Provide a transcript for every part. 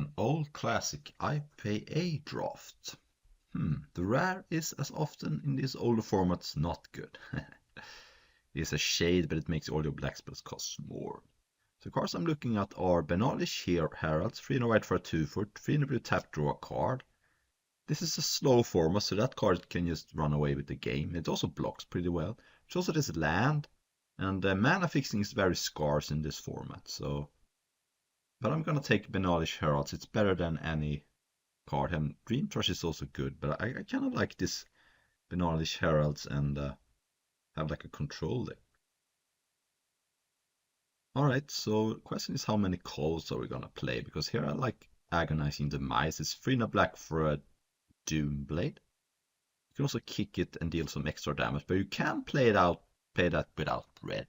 An old classic IPA draft. The rare is, as often in these older formats, not good. It's a shade, but it makes all your black spells cost more. The cards I'm looking at are Benalish Heralds, 3 and a white for a 2/4, 3 and a blue tap, draw a card. This is a slow format, so that card can just run away with the game. It also blocks pretty well. It's also this land, and mana fixing is very scarce in this format, so... But I'm gonna take Benalish Heralds, it's better than any card. And Dream Trash is also good, but I kind of like this Benalish Heralds and have like a control deck. Alright, so the question is how many calls are we gonna play? Because here I like Agonizing Demise. It's 3 and a black for a Doomblade. You can also kick it and deal some extra damage, but you can play that without red.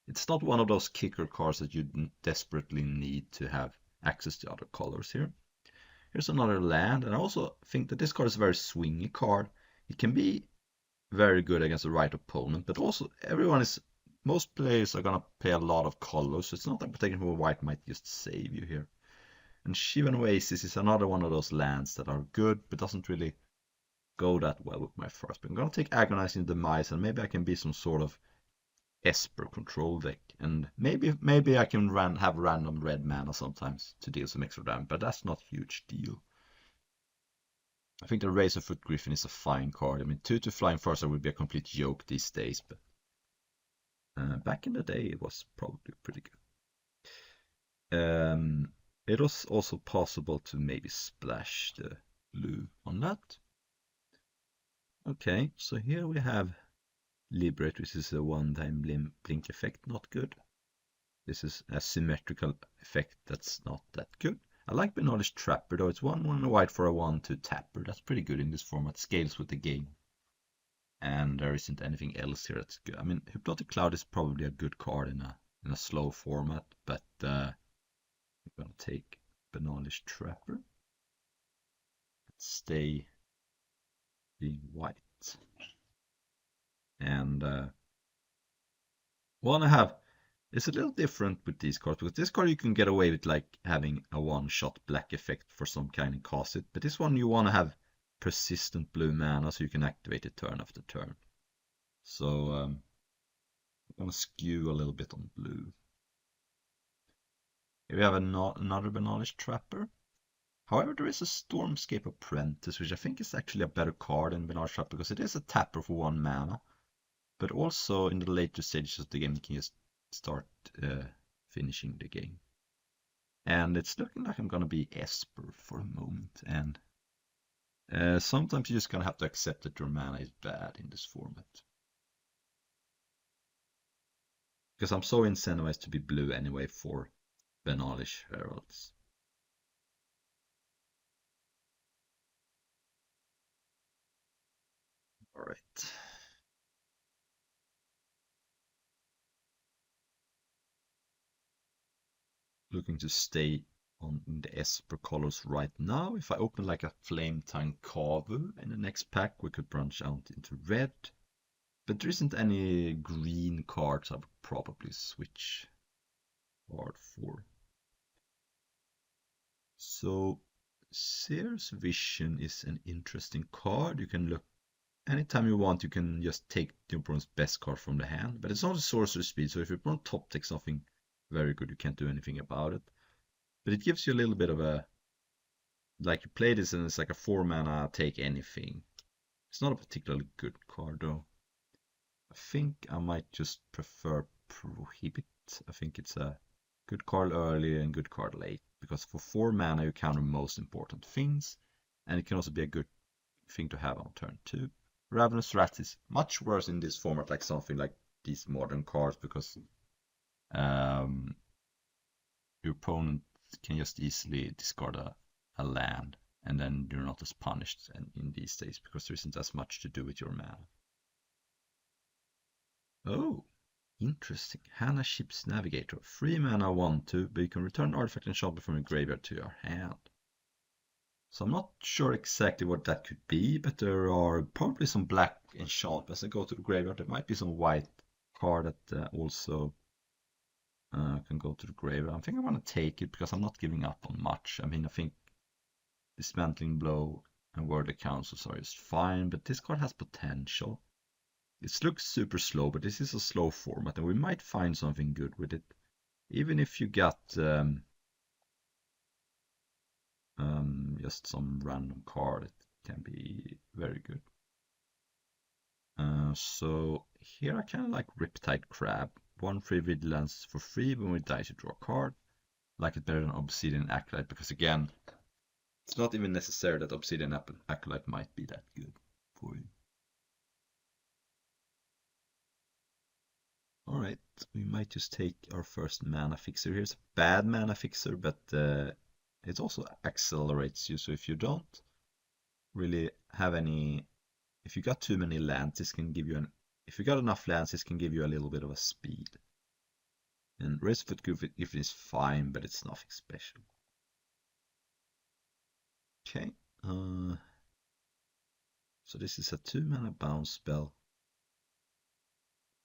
It's not one of those kicker cards that you desperately need to have access to other colors here. Here's another land, and I also think that this card is a very swingy card. It can be very good against the right opponent, but also most players are gonna play a lot of colors, so it's not like protecting from a white might just save you here. And Shivan Oasis is another one of those lands that are good, but doesn't really go that well with my first. But I'm gonna take Agonizing Demise, and maybe I can be some sort of Esper control deck, and maybe I can have random red mana sometimes to deal some extra damage, but that's not a huge deal. I think the Razorfoot Griffin is a fine card. I mean, 2/2 Flying Farser would be a complete joke these days, but back in the day it was probably pretty good. It was also possible to maybe splash the blue on that. Okay, so here we have Liberate, which is a one-time blink effect, not good. This is a symmetrical effect that's not that good. I like Benalish Trapper though. It's 1/1 white for a 1/2 tapper. That's pretty good in this format. Scales with the game. And there isn't anything else here that's good. I mean, Hypnotic Cloud is probably a good card in a slow format, but I'm gonna take Benalish Trapper. Stay being white. And wanna have it's a little different with these cards, because this card you can get away with like having a one-shot black effect for some kind and cast it, but this one you want to have persistent blue mana so you can activate it turn after turn. So I'm gonna skew a little bit on blue. Here we have another Benalish Trapper. However, there is a Stormscape Apprentice, which I think is actually a better card than Benalish Trapper, because it is a tapper for 1 mana, but also in the later stages of the game you can just start finishing the game. And it's looking like I'm gonna be Esper for a moment, and sometimes you're just gonna have to accept that your mana is bad in this format. Because I'm so incentivized to be blue anyway for Benalish Heralds. Alright. Looking to stay on the Esper colors right now. If I open like a Flametongue Kavu in the next pack, we could branch out into red. But there isn't any green cards I would probably switch hard for. So Seer's Vision is an interesting card. You can look anytime you want, you can just take the opponent's best card from the hand, but it's not a sorcery speed, so if your opponent top takes something very good, you can't do anything about it. But it gives you a little bit of a, like you play this and it's like a 4 mana take anything. It's not a particularly good card though. I think I might just prefer Prohibit. I think it's a good card early and good card late, because for 4 mana you counter most important things, and it can also be a good thing to have on turn 2. Ravenous Rat is much worse in this format, like something like these modern cards, because your opponent can just easily discard a land, and then you're not as punished in these days, because there isn't as much to do with your mana. Oh, interesting. Hannah Ship's Navigator. 3 mana 1/2, but you can return an artifact enchantment from your graveyard to your hand. So I'm not sure exactly what that could be, but there are probably some black enchantments that go to the graveyard. There might be some white card that also I can go to the graveyard. I think I want to take it because I'm not giving up on much. I mean, I think Dismantling Blow and Worldly Councils are just fine, but this card has potential. It looks super slow, but this is a slow format, and we might find something good with it. Even if you got just some random card, it can be very good. So here I kind of like Riptide Crab. 1 free Vigilance for free. When we die to draw a card. Like it better than Obsidian Acolyte because again, it's not even necessary that Obsidian Acolyte might be that good for you. Alright, we might just take our first mana fixer. Here's a bad mana fixer, but it also accelerates you. So if you don't really have any, if you got too many lands, this can give you an, if you got enough lands, this can give you a little bit of a speed. And Racefoot Griffin is fine, but it's nothing special. Okay, so this is a 2-mana bounce spell.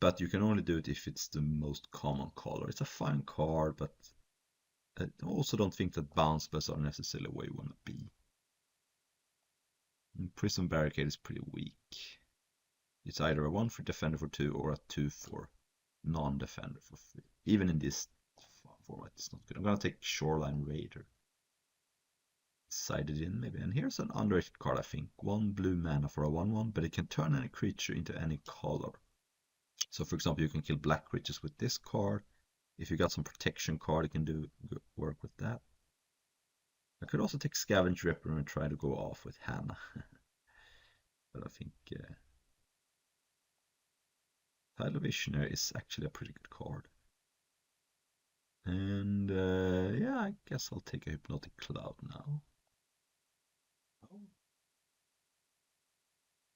But you can only do it if it's the most common color. It's a fine card, but I also don't think that bounce spells are necessarily where you want to be. And Prison Barricade is pretty weak. It's either a 1 for defender for 2 or a 2 for non-defender for 3. Even in this format, it's not good. I'm gonna take Shoreline Raider. Sided in maybe. And here's an underrated card, I think. 1 blue mana for a 1/1, but it can turn any creature into any color. So for example, you can kill black creatures with this card. If you got some protection card, you can do work with that. I could also take Scavenge Ripper and try to go off with Hannah. But I think Tidal Visionary is actually a pretty good card. And yeah, I guess I'll take a Hypnotic Cloud now.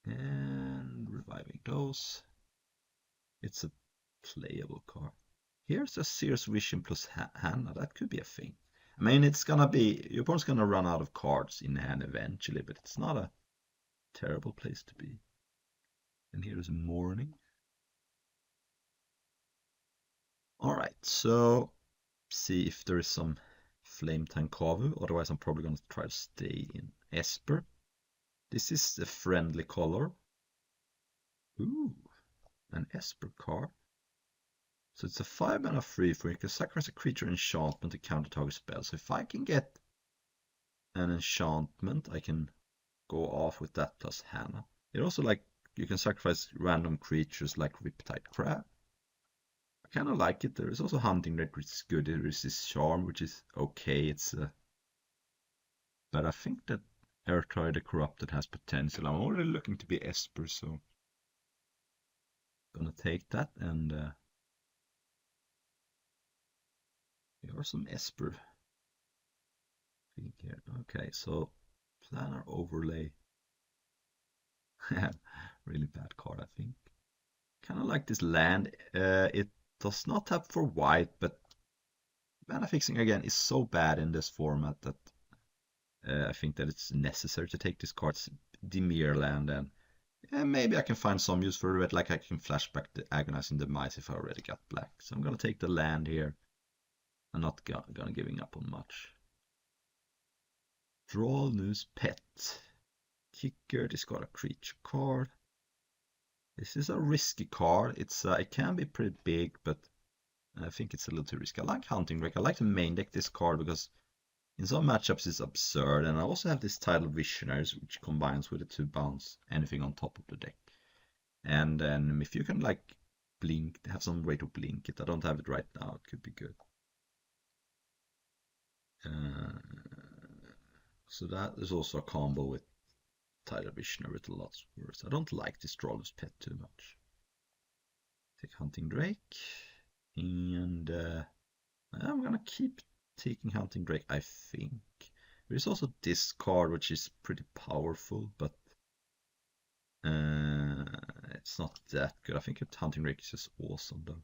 And reviving those. It's a playable card. Here's a Seer's Vision plus Hannah. That could be a thing. I mean, it's gonna be, your opponent's gonna run out of cards in hand eventually, but it's not a terrible place to be. And here's Morning. Alright, so see if there is some Flame Tankavu, otherwise I'm probably gonna try to stay in Esper. This is the friendly color. Ooh, an Esper card. So it's a 5-mana free for you can sacrifice a creature enchantment to counter target spell. So if I can get an enchantment, I can go off with that plus Hannah. It also like you can sacrifice random creatures like Riptide Crab. I kind of like it. There is also Hunting Rate, which is good. There is this Charm, which is okay. It's but I think that Earthrider Corrupted has potential. I'm already looking to be Esper, so gonna take that and here are some Esper. Here. Okay, so Planar Overlay. Really bad card, I think. Kind of like this land. It does not have for white, but mana fixing again is so bad in this format that I think that it's necessary to take this card's Dimir land, and maybe I can find some use for it, like I can flashback the Agonizing Demise if I already got black. So I'm gonna take the land here. I'm not gonna giving up on much. Draw News Pet. Kicker, discard a creature card. This is a risky card. It can be pretty big, but I think it's a little too risky. I like Hunting Wreck. I like to main deck this card because in some matchups it's absurd. And I also have this Tidal Visionaries, which combines with it to bounce anything on top of the deck. And then if you can like blink, have some way to blink it. I don't have it right now. It could be good. So that is also a combo with Tidal Visionary with a lot worse. I don't like this Drawless Pet too much. Take Hunting Drake. And I'm gonna keep taking Hunting Drake, I think. There's also this card, which is pretty powerful, but it's not that good. I think Hunting Drake is just awesome, though.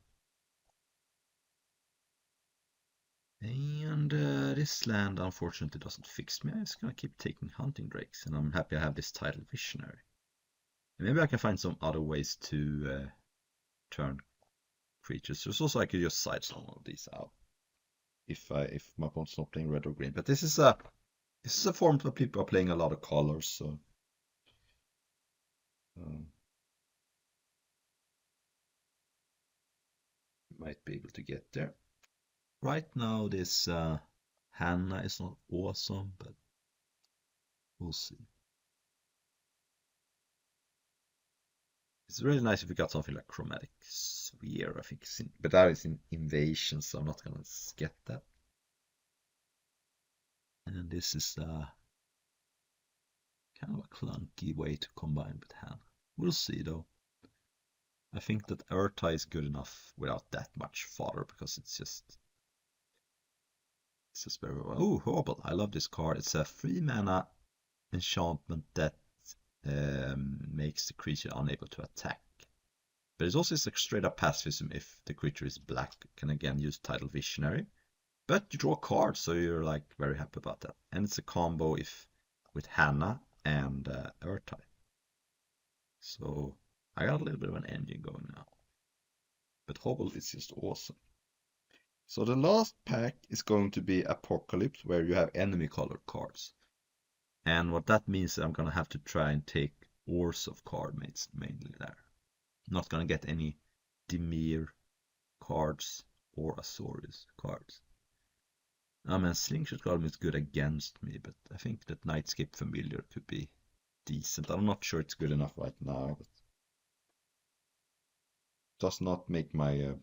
And this land, unfortunately, doesn't fix me. I'm just gonna keep taking Hunting Drakes, and I'm happy I have this Tidal Visionary. And maybe I can find some other ways to turn creatures. There's also I could just side some of these out if my opponent's not playing red or green. But this is a format where people are playing a lot of colors, so um, might be able to get there. Right now, this Hannah is not awesome, but we'll see. It's really nice if we got something like Chromatic Sphere, I think. But that is in Invasion, so I'm not gonna get that. And this is kind of a clunky way to combine with Hannah. We'll see though. I think that Urta is good enough without that much fodder because it's just very well. Oh, horrible! I love this card. It's a 3-mana enchantment that makes the creature unable to attack. But it's also a straight up pacifism if the creature is black. Can again use Tidal Visionary. But you draw cards, so you're like very happy about that. And it's a combo if with Hannah and Urtai. So I got a little bit of an engine going now. But Hobble is just awesome. So the last pack is going to be Apocalypse, where you have enemy colored cards. And what that means is I'm gonna have to try and take Orzhov card mates mainly there. I'm not gonna get any Dimir cards or Azorius cards. I mean, Slingshot Golem is good against me, but I think that Nightscape Familiar could be decent. I'm not sure it's good enough right now, but does not make my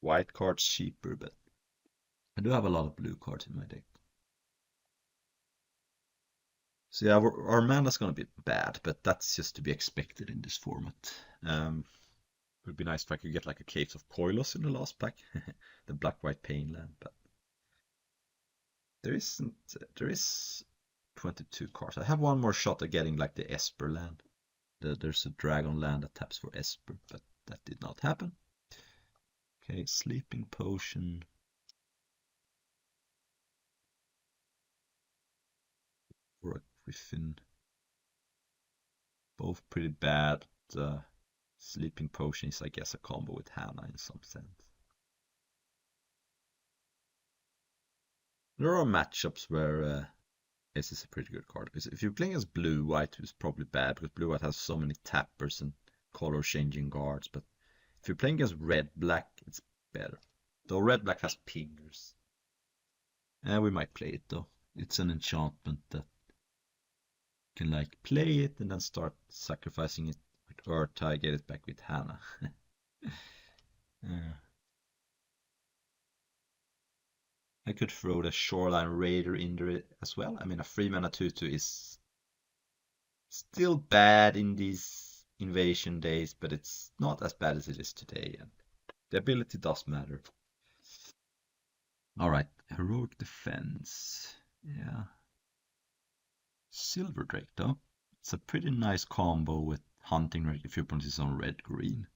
white cards cheaper, but I do have a lot of blue cards in my deck. So yeah, our mana's gonna be bad, but that's just to be expected in this format. It would be nice if I could get like a Caves of Koilos in the last pack, the black-white pain land, but there is 22 cards. I have one more shot at getting like the Esper land. There's a dragon land that taps for Esper, but that did not happen. Okay, Sleeping Potion. Or a Griffin. Both pretty bad. Sleeping Potion is, I guess, a combo with Hannah in some sense. There are matchups where this is a pretty good card. Because if you're playing as blue-white, it's probably bad because blue-white has so many tappers and color-changing guards. But if you're playing against red-black, it's better. Though red-black has pingers. And we might play it though. It's an enchantment that can like play it and then start sacrificing it with Urtai, get it back with Hannah. I could throw the Shoreline Raider in there as well. I mean, a 3-mana 2/2 is still bad in these invasion days, but it's not as bad as it is today, and the ability does matter. Alright, Heroic Defense. Yeah. Silver Drake, though. It's a pretty nice combo with Hunting Drake if your opponent is on red-green.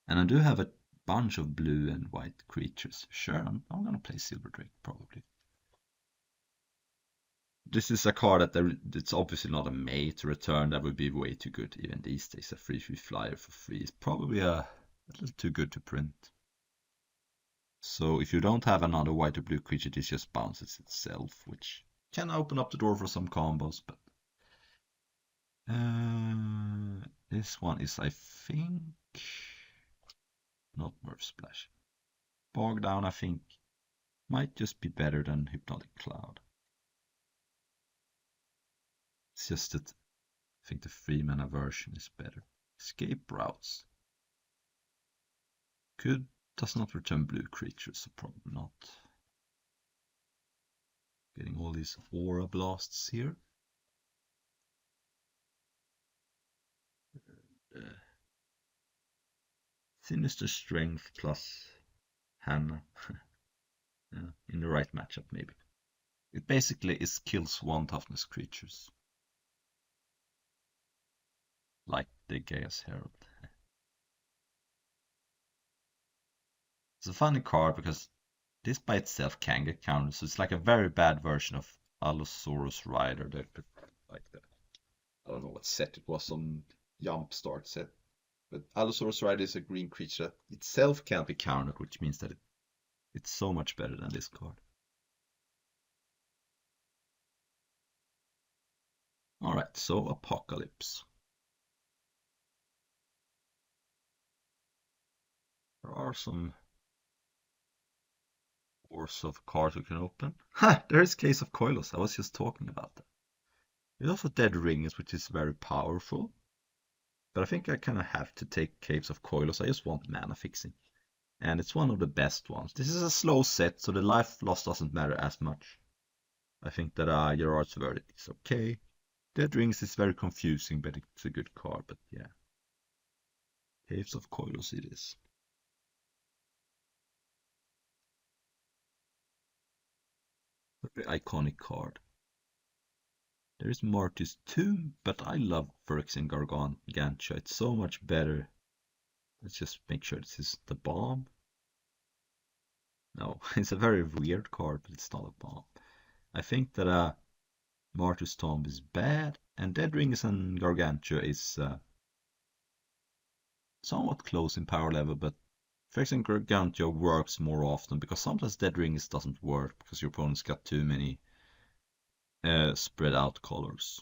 And I do have a bunch of blue and white creatures. Sure, I'm gonna play Silver Drake, probably. This is a card that it's obviously not a May to return. That would be way too good even these days. A 3/3 flyer for free is probably a little too good to print. So if you don't have another white or blue creature, this just bounces itself, which can open up the door for some combos, but this one is, I think, not Murph Splash. Bog Down, I think, might just be better than Hypnotic Cloud. It's just that I think the 3-mana version is better. Escape Routes. Does not return blue creatures, so probably not. Getting all these Aura Blasts here. Sinister Strength plus Hannah. Yeah, in the right matchup, maybe. It basically kills 1 toughness creatures. Like the Gaia's Herald. It's a funny card because this by itself can get countered, so it's like a very bad version of Allosaurus Rider. Like that. I don't know what set it was on Jumpstart set. But Allosaurus Rider is a green creature that itself can't be countered, which means that it's so much better than this card. Alright, so Apocalypse. There are some wars of cards we can open. Ha! There's Case of Koilos. I was just talking about that. There's also Dead Rings, which is very powerful. But I think I kind of have to take Caves of Koilos. I just want mana fixing. And it's one of the best ones. This is a slow set, so the life loss doesn't matter as much. I think that Gerard's Verdict is okay. Dead Rings is very confusing, but it's a good card. But yeah. Caves of Koilos it is. Very iconic card. There is Marty's Tomb, but I love Phyrexian Gargantua. It's so much better. Let's just make sure this is the bomb. No, it's a very weird card, but it's not a bomb. I think that Martyr's Tomb is bad, and Dead Rings and Gargantua is somewhat close in power level, but Phyrexian Gargantua works more often because sometimes Dead Rings doesn't work because your opponent's got too many spread out colors.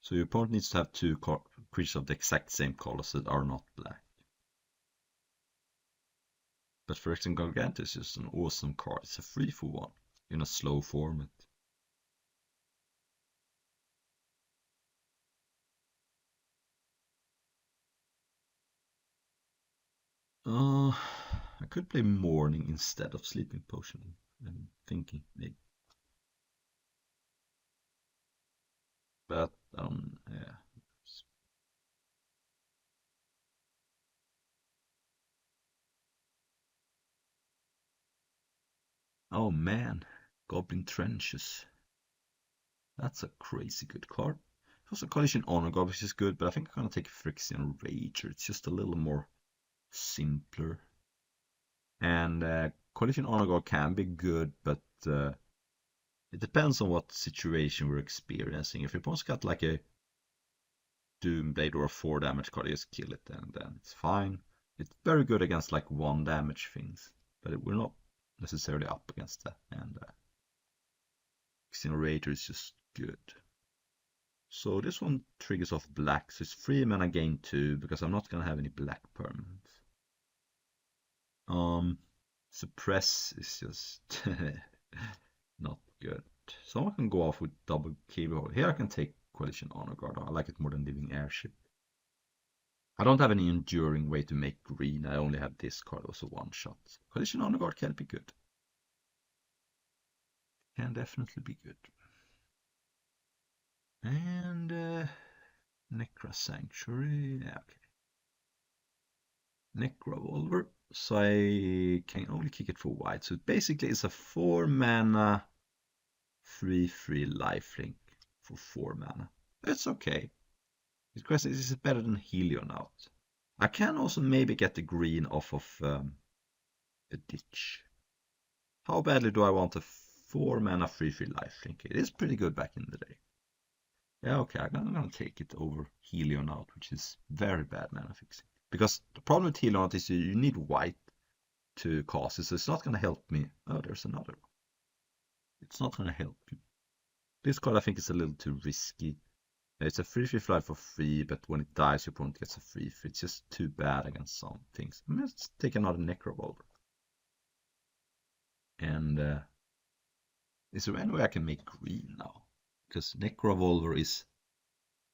So your opponent needs to have two creatures of the exact same colors that are not black. But Phyrexian Gargantua is just an awesome card. It's a free for one in a slow format. I could play Morning instead of Sleeping Potion. I'm thinking maybe. But yeah. Oh man, Goblin Trenches. That's a crazy good card. Also, Collision Honor Guard, which is good, but I think I'm gonna take Phyrexian Rager. It's just a little more simpler. And Collision Honor Guard can be good, but it depends on what situation we're experiencing. If your opponent's got like a Doomblade or a 4 damage card, just kill it, and then it's fine. It's very good against like 1 damage things, but we're not necessarily up against that. And Incinerator is just good. So this one triggers off black, so it's 3 mana gain 2 because I'm not gonna have any black permanents. Suppress is just not good. Someone can go off with double keyboard. Here I can take Coalition Honor Guard. I like it more than Living Airship. I don't have any enduring way to make green. I only have this card, also one shot. Coalition Honor Guard can be good. Can definitely be good. And Necra Sanctuary. Yeah, okay. Necrovolver. So I can only kick it for white. So basically it's a 4 mana 3/3 lifelink for 4 mana. That's okay. The question is it better than Helion out? I can also maybe get the green off of the ditch. How badly do I want a 4 mana 3/3 lifelink? It is pretty good back in the day. Yeah, okay, I'm gonna take it over Helion out, which is very bad mana fixing. Because the problem with Helion out is you need white to cast it, so it's not gonna help me. Oh, there's another one. It's not gonna help you. This card I think is a little too risky. It's a 3/3 fly for free, but when it dies, your opponent gets a 3/3. It's just too bad against some things. Let's take another Necrovolver. And is there any way I can make green now? Because Necrovolver is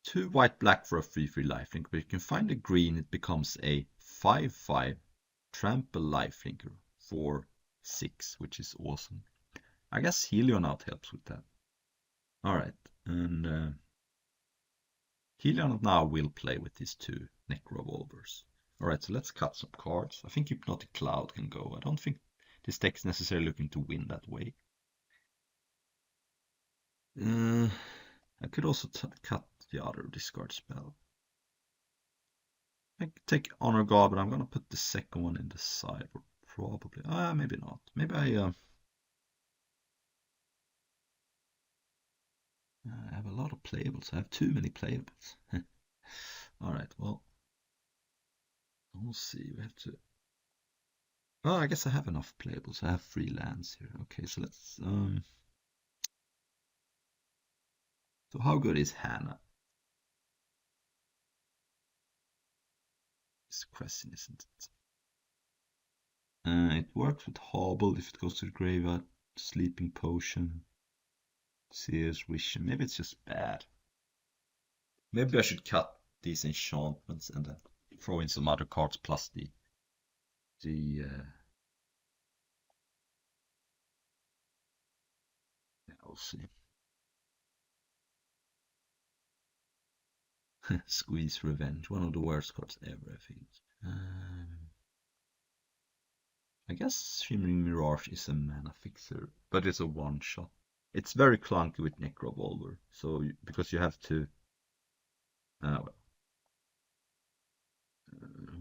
2 white-black for a 3/3 lifelink, but you can find the green, it becomes a 5/5 trample lifelinker for 6, which is awesome. I guess Helion out helps with that. Alright, and Helion now will play with these 2 Necrovolvers. Alright, so let's cut some cards. I think Hypnotic Cloud can go. I don't think this deck is necessarily looking to win that way. I could also cut the other discard spell. I could take Honor God, but I'm gonna put the second one in the sideboard. Probably. Maybe not. Maybe I have a lot of playables. I have too many playables. Alright, well, we'll see. We have to. Oh, I guess I have enough playables. I have 3 lands here. Okay, so let's. So how good is Hannah? It's a question, isn't it? It works with Hobble if it goes to the graveyard. Sleeping Potion. Seer's Vision. Maybe it's just bad. Maybe I should cut these enchantments and then throw in some other cards plus the yeah, we'll see. Squeeze Revenge, one of the worst cards ever, I think. I guess Shimmering Mirage is a mana fixer, but it's a one shot. It's very clunky with Necrovolver, so because you have to. Well,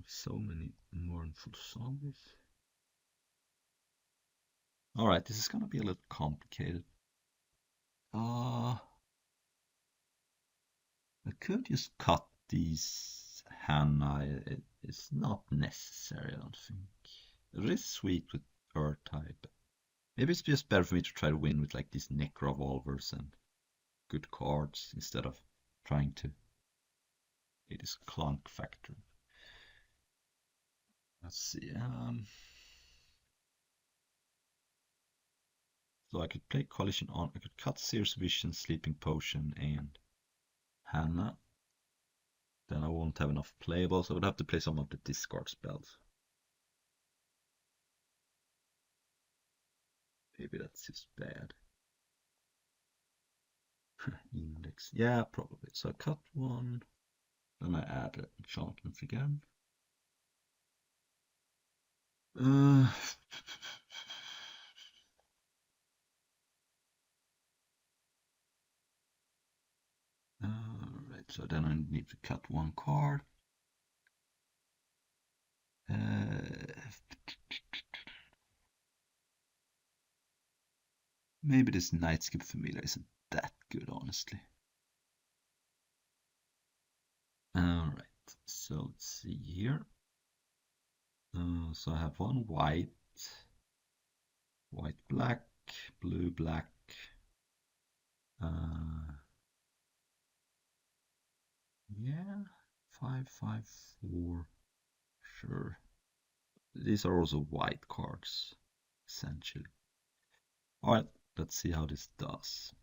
so many mournful zombies. Alright, this is gonna be a little complicated. I could just cut these Hannah. It's not necessary, I don't think. It is sweet with Earth type. Maybe it's just better for me to try to win with like these Necrovolvers and good cards instead of trying to get this clunk factor. Let's see. So I could play Collision on. I could cut Seer's Vision, Sleeping Potion, and Hannah. Then I won't have enough playables. I would have to play some of the discard spells. Maybe that's just bad. Index. Yeah, probably. So I cut one. Then I add an enchantment again. Alright, so then I need to cut one card. Maybe this Nightskip Familiar isn't that good, honestly. Alright, so let's see here. So I have one white, black, blue, black. Yeah, 5/5/4. Sure. These are also white cards, essentially. Alright, let's see how this does.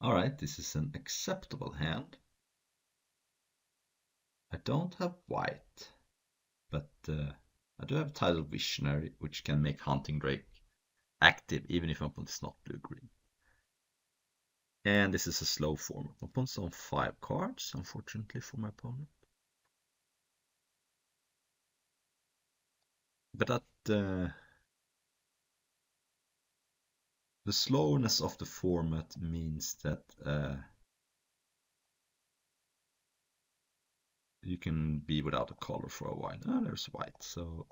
Alright, this is an acceptable hand. I don't have white, but I do have Tidal Visionary, which can make Hunting Drake active even if my opponent is not blue-green. And this is a slow form. My opponent's on 5 cards, unfortunately for my opponent. But that the slowness of the format means that you can be without a color for a while. Oh, there's white, so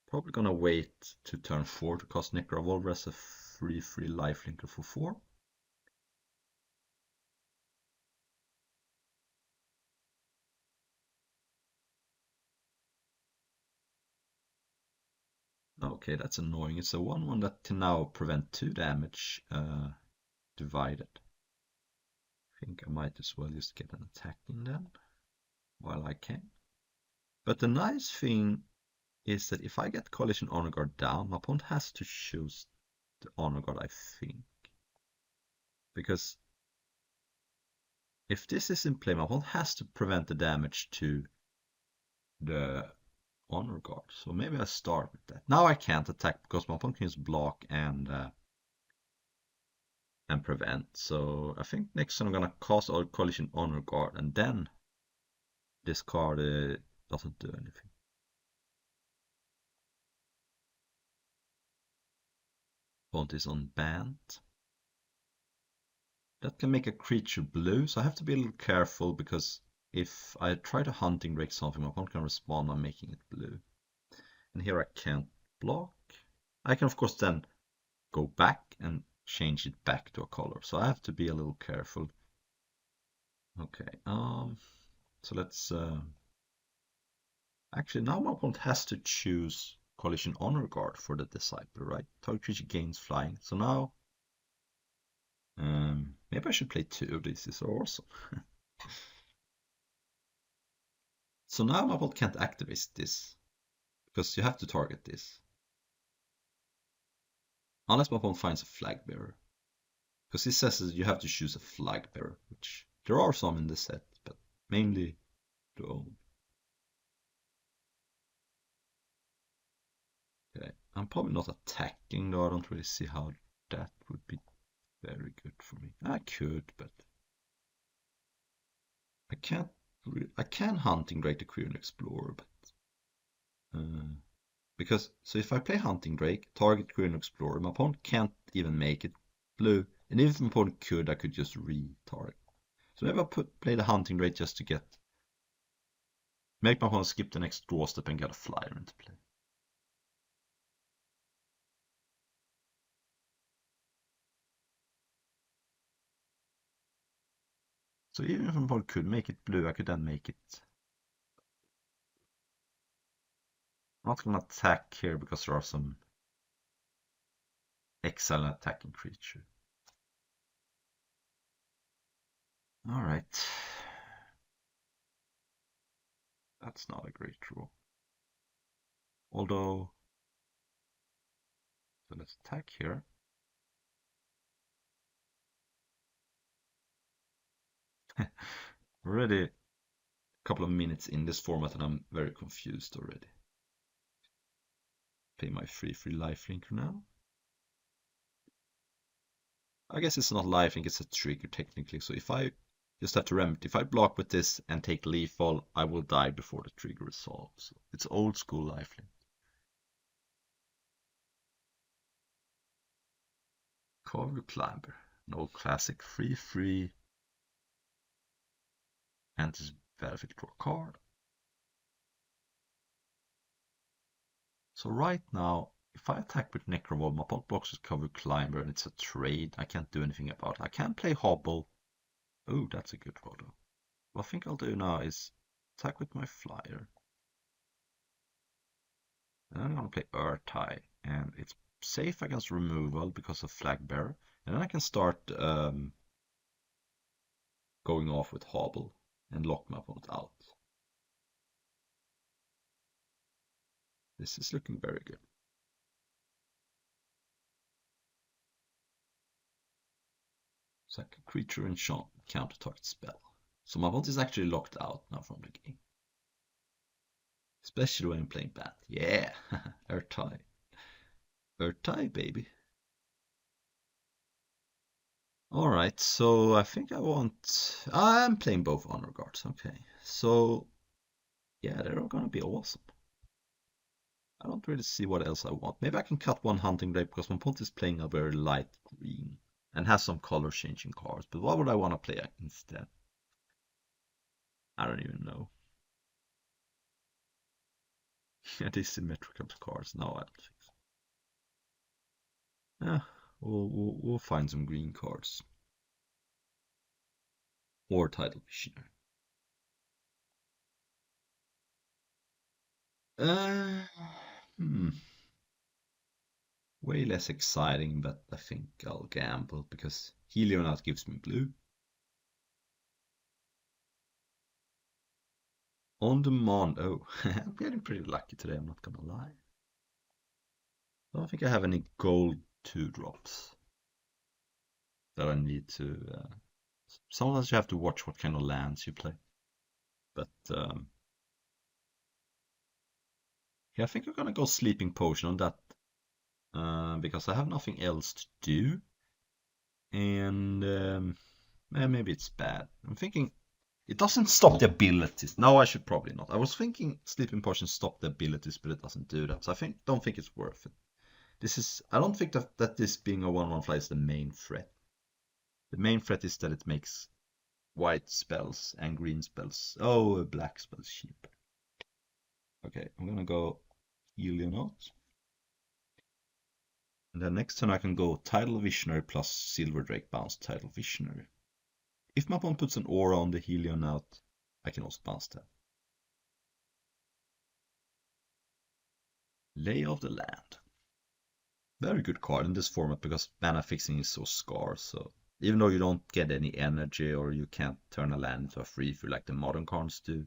probably gonna wait to turn 4 to cast Necrovolver as a free lifelinker for 4. Okay, that's annoying. It's a 1/1 that can now prevent 2 damage divided. I think I might as well just get an attack in then while I can. But the nice thing is that if I get Collision Honor Guard down, my opponent has to choose the Honor Guard, I think. Because if this is in play, my opponent has to prevent the damage to the Honor Guard. So maybe I start with that. Now I can't attack because my opponent can use block and prevent. So I think next I'm gonna cast all Collision Honor Guard and then this card doesn't do anything. Opponent is unbanned. That can make a creature blue, so I have to be a little careful because if I try to Hunting Drake something, my opponent can respond by making it blue. And here I can't block. I can of course then go back and change it back to a color, so I have to be a little careful. Okay. So let's actually now my opponent has to choose Coalition Honor Guard for the Disciple, right? Target creature gains flying. So now maybe I should play two of these. These are awesome. So now my opponent can't activate this because you have to target this. Unless my opponent finds a flag bearer. Because he says that you have to choose a flag bearer, which there are some in the set, but mainly to own. Okay, I'm probably not attacking though. I don't really see how that would be very good for me. I could, but I can't. I can Hunting Drake the Queer and Explorer, but because so if I play Hunting Drake, target Queer and Explorer, my opponent can't even make it blue, and even if my opponent could, I could just re-target. So maybe I play the Hunting Drake just to make my opponent skip the next draw step and get a flyer into play. So even if my opponent could make it blue, I could then make it. I'm not gonna attack here because there are some exile attacking creature. Alright. That's not a great draw. Although, so let's attack here. Already a couple of minutes in this format and I'm very confused already. Pay my free lifelink now. I guess it's not lifelink, it's a trigger technically. So if I just have to remember, if I block with this and take lethal, I will die before the trigger resolves. So it's old school lifelink. Cover Climber, an old classic, free, enters battlefield, draw a card. So right now, if I attack with Necrovolt, my opponent blocks with Cover Climber and it's a trade. I can't do anything about it. I can play Hobble. Oh, that's a good draw though. What I think I'll do now is attack with my Flyer. And then I'm gonna play Urtai, and it's safe against removal because of Flag Bearer. And then I can start going off with Hobble and lock my opponent out. This is looking very good. Sack a creature enchant, counter target spell. So my opponent is actually locked out now from the game. Especially when I'm playing bad. Yeah, Urtai. Urtai, baby. Alright, so I think I want... I'm playing both honor guards, okay. So, yeah, they're all gonna be awesome. I don't really see what else I want. Maybe I can cut one Hunting Drake because my opponent is playing a very light green and has some color changing cards. But what would I want to play instead? I don't even know. Yeah, these symmetrical cards. No, I don't think so. Yeah, we'll find some green cards. Or Tidal Visionary. Uh, hmm. Way less exciting, but I think I'll gamble because Helionaut gives me blue. On demand. Oh, I'm getting pretty lucky today, I'm not gonna lie. I don't think I have any gold 2-drops that I need to. Sometimes you have to watch what kind of lands you play. But yeah, I think I'm gonna go Sleeping Potion on that because I have nothing else to do. And maybe it's bad. I'm thinking it doesn't stop the abilities. No, I should probably not. I was thinking Sleeping Potion stop the abilities, but it doesn't do that. So don't think it's worth it. I don't think that this being a 1/1 fly is the main threat. The main threat is that it makes white spells and green spells. Oh, black spells cheap. Okay, I'm gonna go Helionaut. And then next turn I can go Tidal Visionary plus Silver Drake bounce Tidal Visionary. if my opponent puts an aura on the Helion out, I can also bounce that. Lay of the Land. Very good card in this format because mana fixing is so scarce. So even though you don't get any energy or you can't turn a land into a free for like the modern cards do,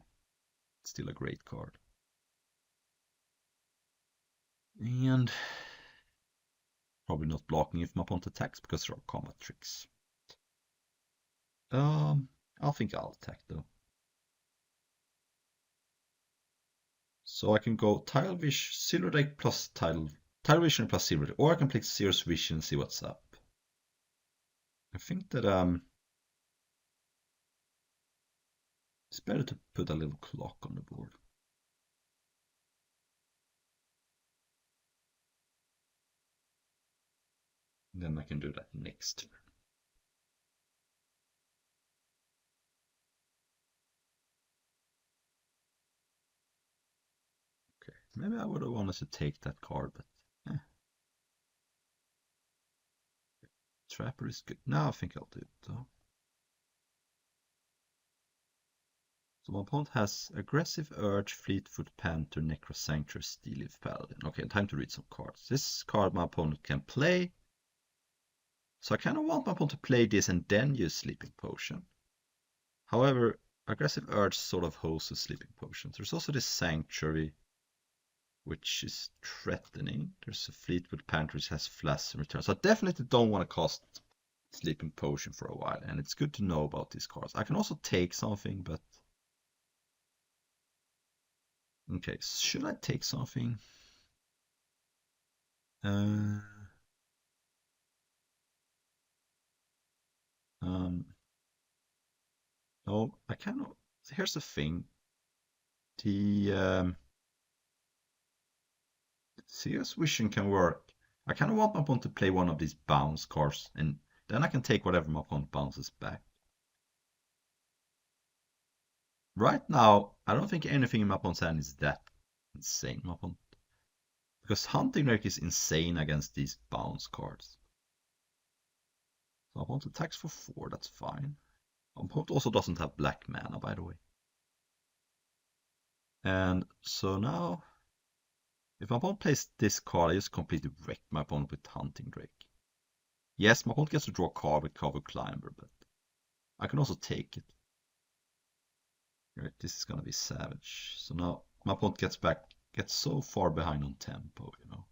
it's still a great card. And probably not blocking if my opponent attacks because there are combat tricks. I think I'll attack though. So I can go Tidal Vision, Silver Deck plus Tidal Vision plus Silver Deck, or I can play Seer's Vision and see what's up. I think that it's better to put a little clock on the board. And then I can do that next turn. Okay, maybe I would have wanted to take that card, but Trapper is good. No, I think I'll do it though. So my opponent has Aggressive Urge, Fleetfoot Panther, Necro Sanctuary, Steelleaf Paladin. Okay, time to read some cards. This card my opponent can play. So I kind of want my opponent to play this and then use Sleeping Potion. However, Aggressive Urge sort of hosts a Sleeping Potion. There's also this Sanctuary, which is threatening. There's a Fleetwood Panther which has Flash in return. So I definitely don't want to cost Sleeping Potion for a while, and it's good to know about these cards. I can also take something, but okay, should I take something? No, I cannot. Here's the thing. The Seer's Vision can work. I kind of want my opponent to play one of these bounce cards, and then I can take whatever my opponent bounces back. Right now, I don't think anything in my opponent's hand is that insane, my opponent. Because Hunting Drake is insane against these bounce cards. So my opponent attacks for 4, that's fine. My opponent also doesn't have black mana, by the way. And so now, if my opponent plays this card, I just completely wreck my opponent with Hunting Drake. Yes, my opponent gets to draw a card with Cover Climber, but I can also take it. Right, this is gonna be savage. So now my opponent gets so far behind on tempo, you know.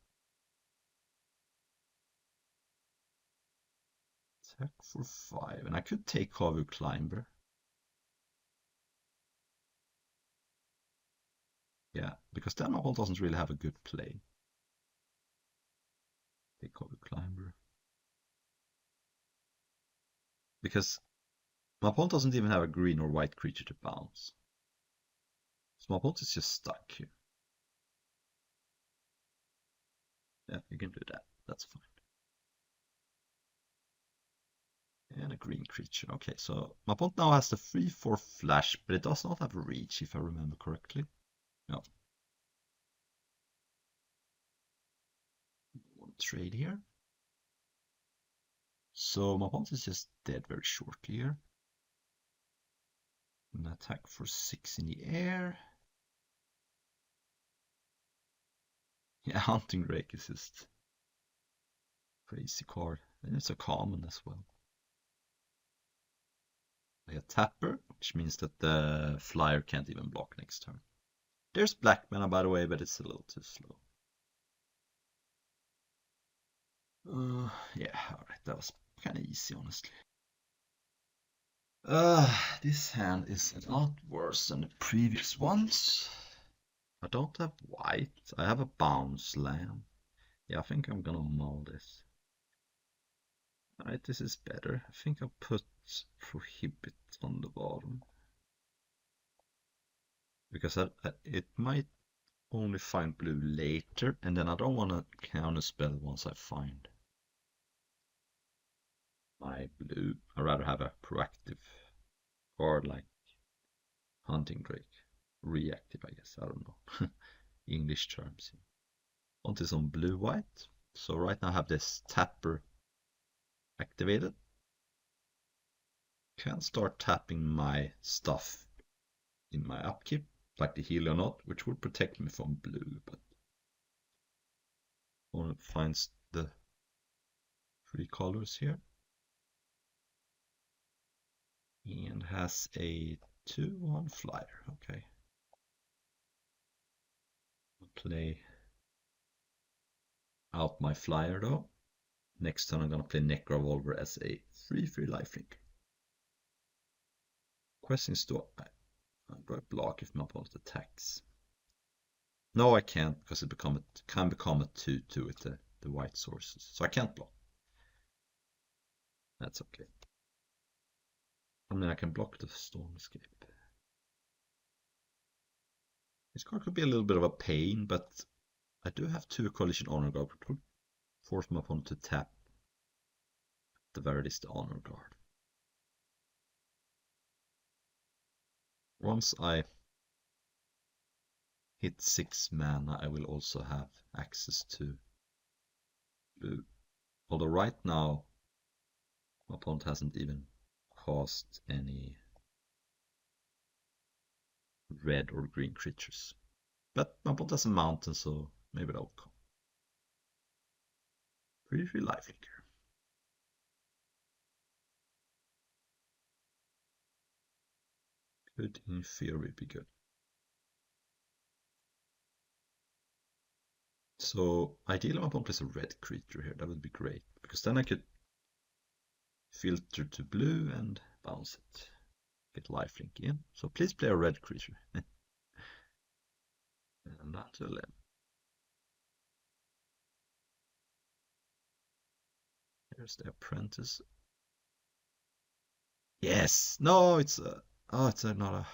Attack for 5, and I could take Cover Climber. Yeah, because then my opponent doesn't really have a good play. Take Cover Climber. Because my opponent doesn't even have a green or white creature to bounce. So my opponent is just stuck here. Yeah, you can do that. That's fine. And a green creature. Okay, so my opponent now has the 3/4 flash, but it does not have a reach, if I remember correctly. No. Trade here. So my opponent is just dead very shortly here. An attack for 6 in the air. Yeah, Hunting Drake is just crazy card. And it's a common as well. Play a Tapper, which means that the flyer can't even block next turn. There's black mana, by the way, but it's a little too slow. Yeah, alright, that was kind of easy, honestly. This hand is a lot worse than the previous ones. I don't have white. I have a bounce land. Yeah, I think I'm gonna mull this. Alright, this is better. I think I'll put Prohibit on the bottom. Because it might only find blue later, and then I don't want to counterspell once I find my blue. I'd rather have a proactive card like Hunting Drake. Reactive, I guess. I don't know. English terms. Want this on blue-white. So right now I have this Tapper activated. Can start tapping my stuff in my upkeep, like the Helionaut, which would protect me from blue, but opponent finds the 3 colors here and has a 2/1 flyer. Okay. I'll play out my flyer though. Next turn I'm gonna play Necrovolver as a 3/3 lifelink. Question is, do I block if my opponent attacks? No, I can't, because it can become a 2/2 with the white sources. So I can't block. That's okay. I mean, I can block the Storm Escape. This card could be a little bit of a pain, but I do have 2 Coalition Honor Guard, which would force my opponent to tap at the very least the Honor Guard. Once I hit 6 mana, I will also have access to blue. Although right now, my opponent hasn't even cast any red or green creatures. But my opponent has a mountain, so maybe that'll come. 3/3 lifelinker. Could in theory be good. So ideally my opponent plays a red creature here, that would be great. Because then I could filter to blue and bounce it. Get lifelink in. So please play a red creature. And down to 11. Here's the apprentice. Yes! No, it's a... Oh, it's not a...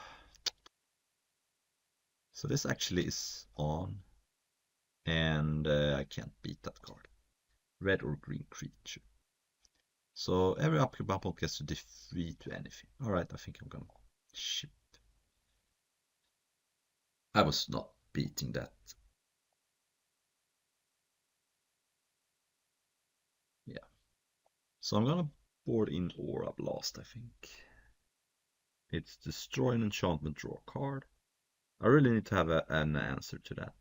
So this actually is on. And I can't beat that card. Red or green creature. So every upkeep my opponent gets to defeat anything. Alright, I think I'm gonna ship. I was not beating that. Yeah. So I'm gonna board in Aura Blast, I think. It's destroy an enchantment, draw a card. I really need to have an answer to that.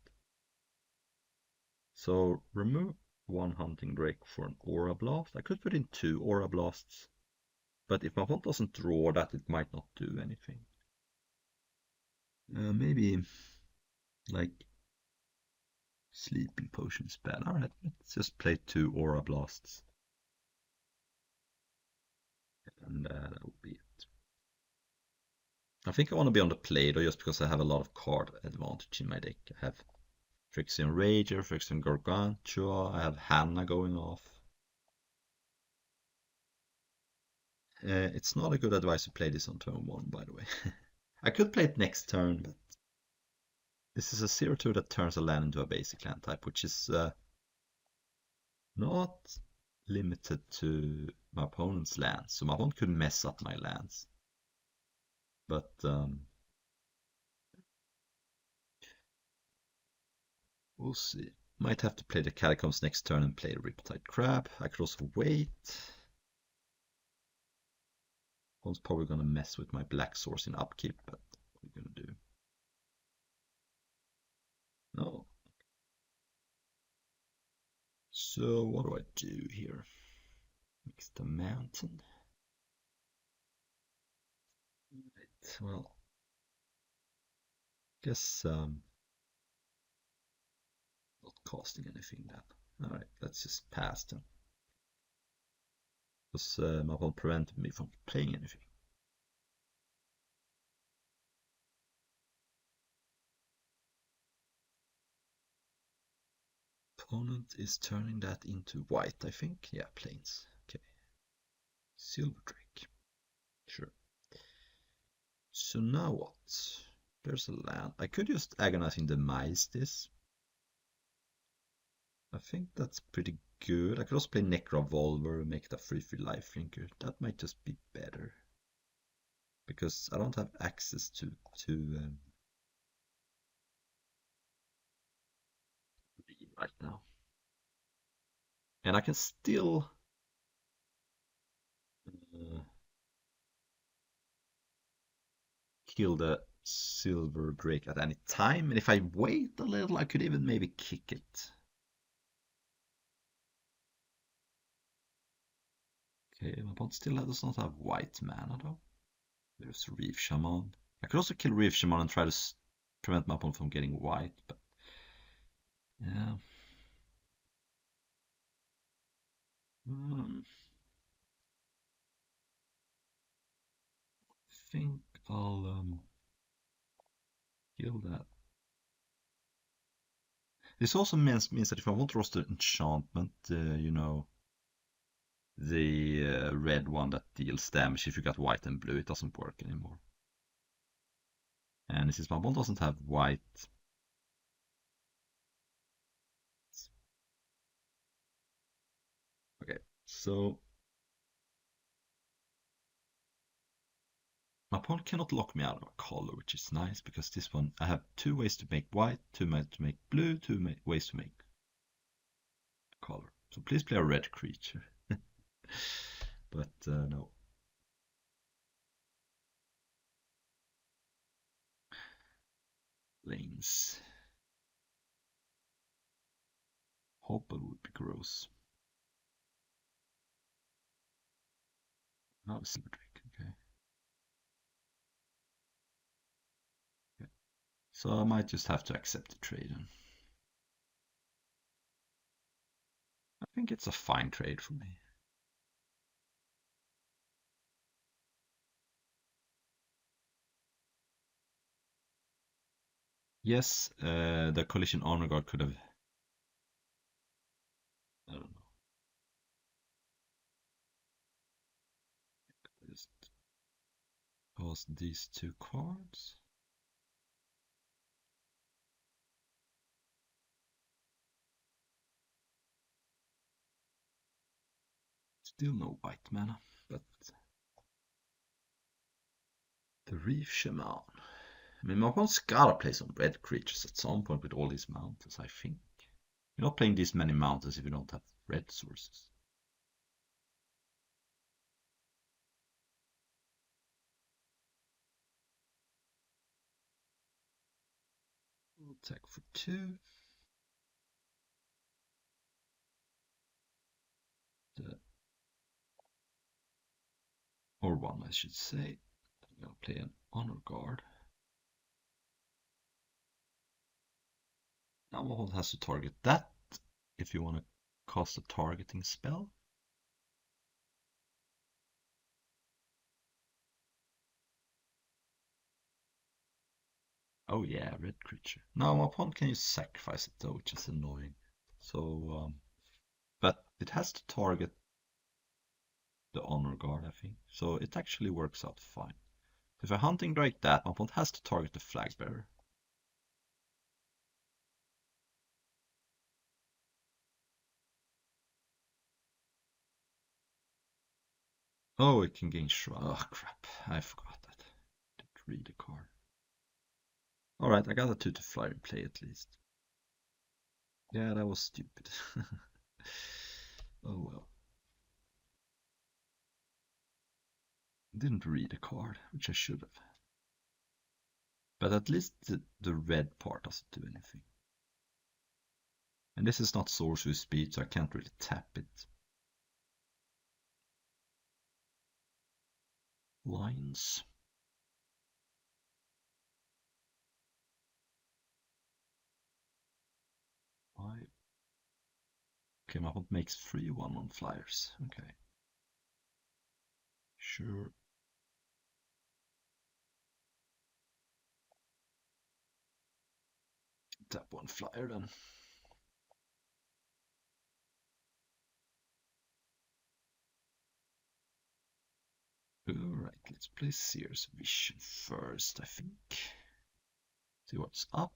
So remove 1 Hunting Drake for an Aura Blast. I could put in 2 Aura Blasts, but if my opponent doesn't draw that, it might not do anything. Maybe like Sleeping Potion is bad. Alright, let's just play 2 Aura Blasts. And that will be it. I think I want to be on the play though, just because I have a lot of card advantage in my deck. I have Phyrexian Rager, Phyrexian Gargantua, I have Hannah going off. It's not a good advice to play this on turn 1, by the way. I could play it next turn, but this is a 0/2 that turns a land into a basic land type, which is not limited to my opponent's lands. So my opponent could mess up my lands. But we'll see. Might have to play the Catacombs next turn and play Riptide Crab. I could also wait. One's probably gonna mess with my black source in upkeep, but what are we gonna do? No. So what do I do here? Mix the mountain. Right, well, guess not casting anything then. Alright, let's just pass then. Because my opponent prevented me from playing anything. Opponent is turning that into white, I think. Yeah, plains. Okay. Silver Drake. Sure. So now what? There's a land. I could just Agonizing Demise this. I think that's pretty good. I could also play Necrovolver and make it a 3/3 lifelinker. That might just be better. Because I don't have access to right now. And I can still kill the silver drake at any time, and if I wait a little, I could even maybe kick it. Okay, my opponent still does not have white mana though. There's Reef Shaman. I could also kill Reef Shaman and try to prevent my opponent from getting white, but yeah. I think I'll kill that. This also means that if I want to roster enchantment, you know, the red one that deals damage if you got white and blue, it doesn't work anymore. And since my opponent doesn't have white, okay, so my opponent cannot lock me out of a color, which is nice because this one I have 2 ways to make white, 2 ways to make blue, 2 ways to make color. So please play a red creature. But no. Lanes. Hopper would be gross. Oh, Silver Drake, okay. So I might just have to accept the trade then. I think it's a fine trade for me. Yes, the Collision Honor Guard could have... I don't know. Just toss these 2 cards. Still no white mana, but the Reef Shaman. I mean, my opponent's gotta play some red creatures at some point with all these mountains, I think. You're not playing this many mountains if you don't have red sources. We'll attack for 2. Or 1, I should say. I'm gonna play an Honor Guard. Now my opponent has to target that if you want to cast a targeting spell. Oh yeah, red creature. Now my opponent can use sacrifice it though, which is annoying. So, but it has to target the Honor Guard, I think. So it actually works out fine. If I'm hunting like that, my opponent has to target the Flag Bearer. Oh, it can gain shrug. Oh crap, I forgot that. Didn't read the card. Alright, I got a 2 to flyer in play at least. Yeah, that was stupid. Oh well. Didn't read the card, which I should have. But at least the red part doesn't do anything. And this is not sorcery speed, so I can't really tap it. Lines. Five. Okay, my opponent makes 3/1 on flyers. Okay. Sure. Tap 1 flyer then. Alright, let's play Seer's Vision first, I think. See what's up.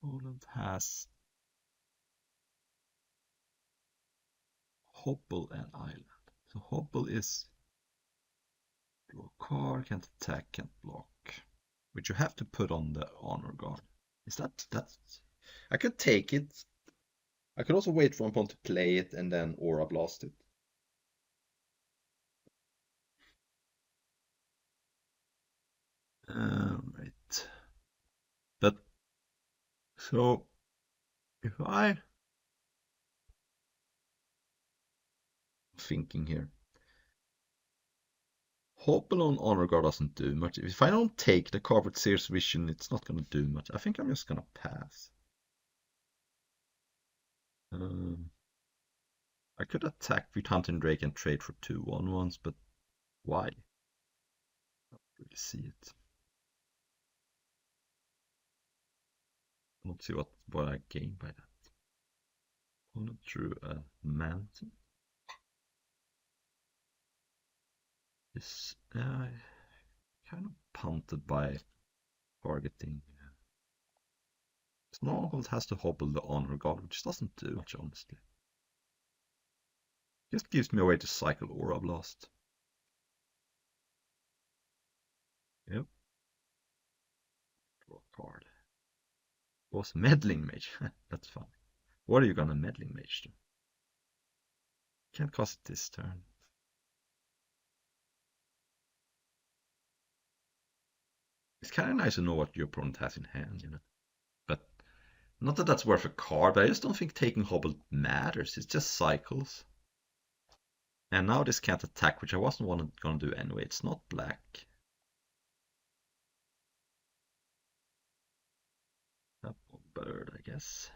Poland has Hobble and Island. So Hobble is draw a card, can't attack, can't block. Which you have to put on the Honor Guard. Is that I could take it. I could also wait for one opponent to play it and then Aura Blast it. So if I thinking here, Hobble on Honor Guard doesn't do much. If I don't take the card with Seer's Vision, it's not gonna do much. I think I'm just gonna pass. Um, I could attack with Hunting Drake and trade for 2/1/1s, but why? I don't really see it. I don't see what I gain by that. Opponent drew a mountain. This kind of punted by targeting. Snarlhold has to hobble the Honor Guard, which doesn't do much, honestly. Just gives me a way to cycle Aura Blast. Yep. Draw a card. Was Meddling Mage. That's fun. What are you gonna Meddling Mage do? Can't cast it this turn. It's kind of nice to know what your opponent has in hand, you know. But not that that's worth a card, but I just don't think taking Hobble matters. It's just cycles. And now this can't attack, which I wasn't gonna do anyway. It's not black. That bird, I guess.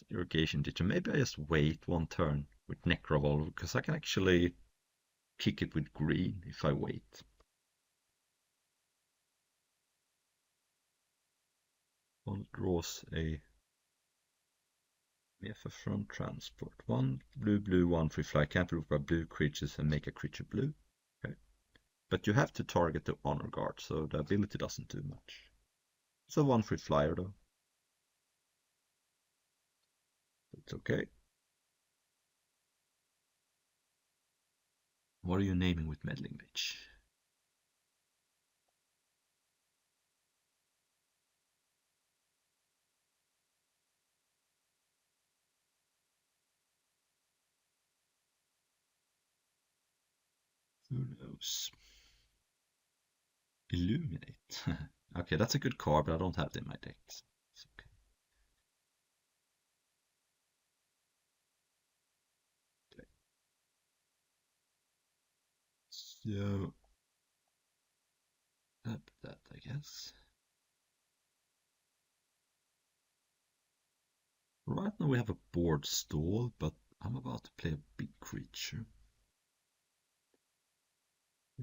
Irrigation Ditcher. Maybe I just wait one turn with Necrovolve, because I can actually kick it with green if I wait. One draws a Front Transport. One blue, one free fly. Can't look by blue creatures and make a creature blue. Okay. But you have to target the Honor Guard, so the ability doesn't do much. It's a one free flyer though. It's okay. What are you naming with Meddling Mage? Who knows? Illuminate. Okay, that's a good card, but I don't have it in my deck. So it's okay. Okay. So that I guess. Right now we have a board stall, but I'm about to play a big creature.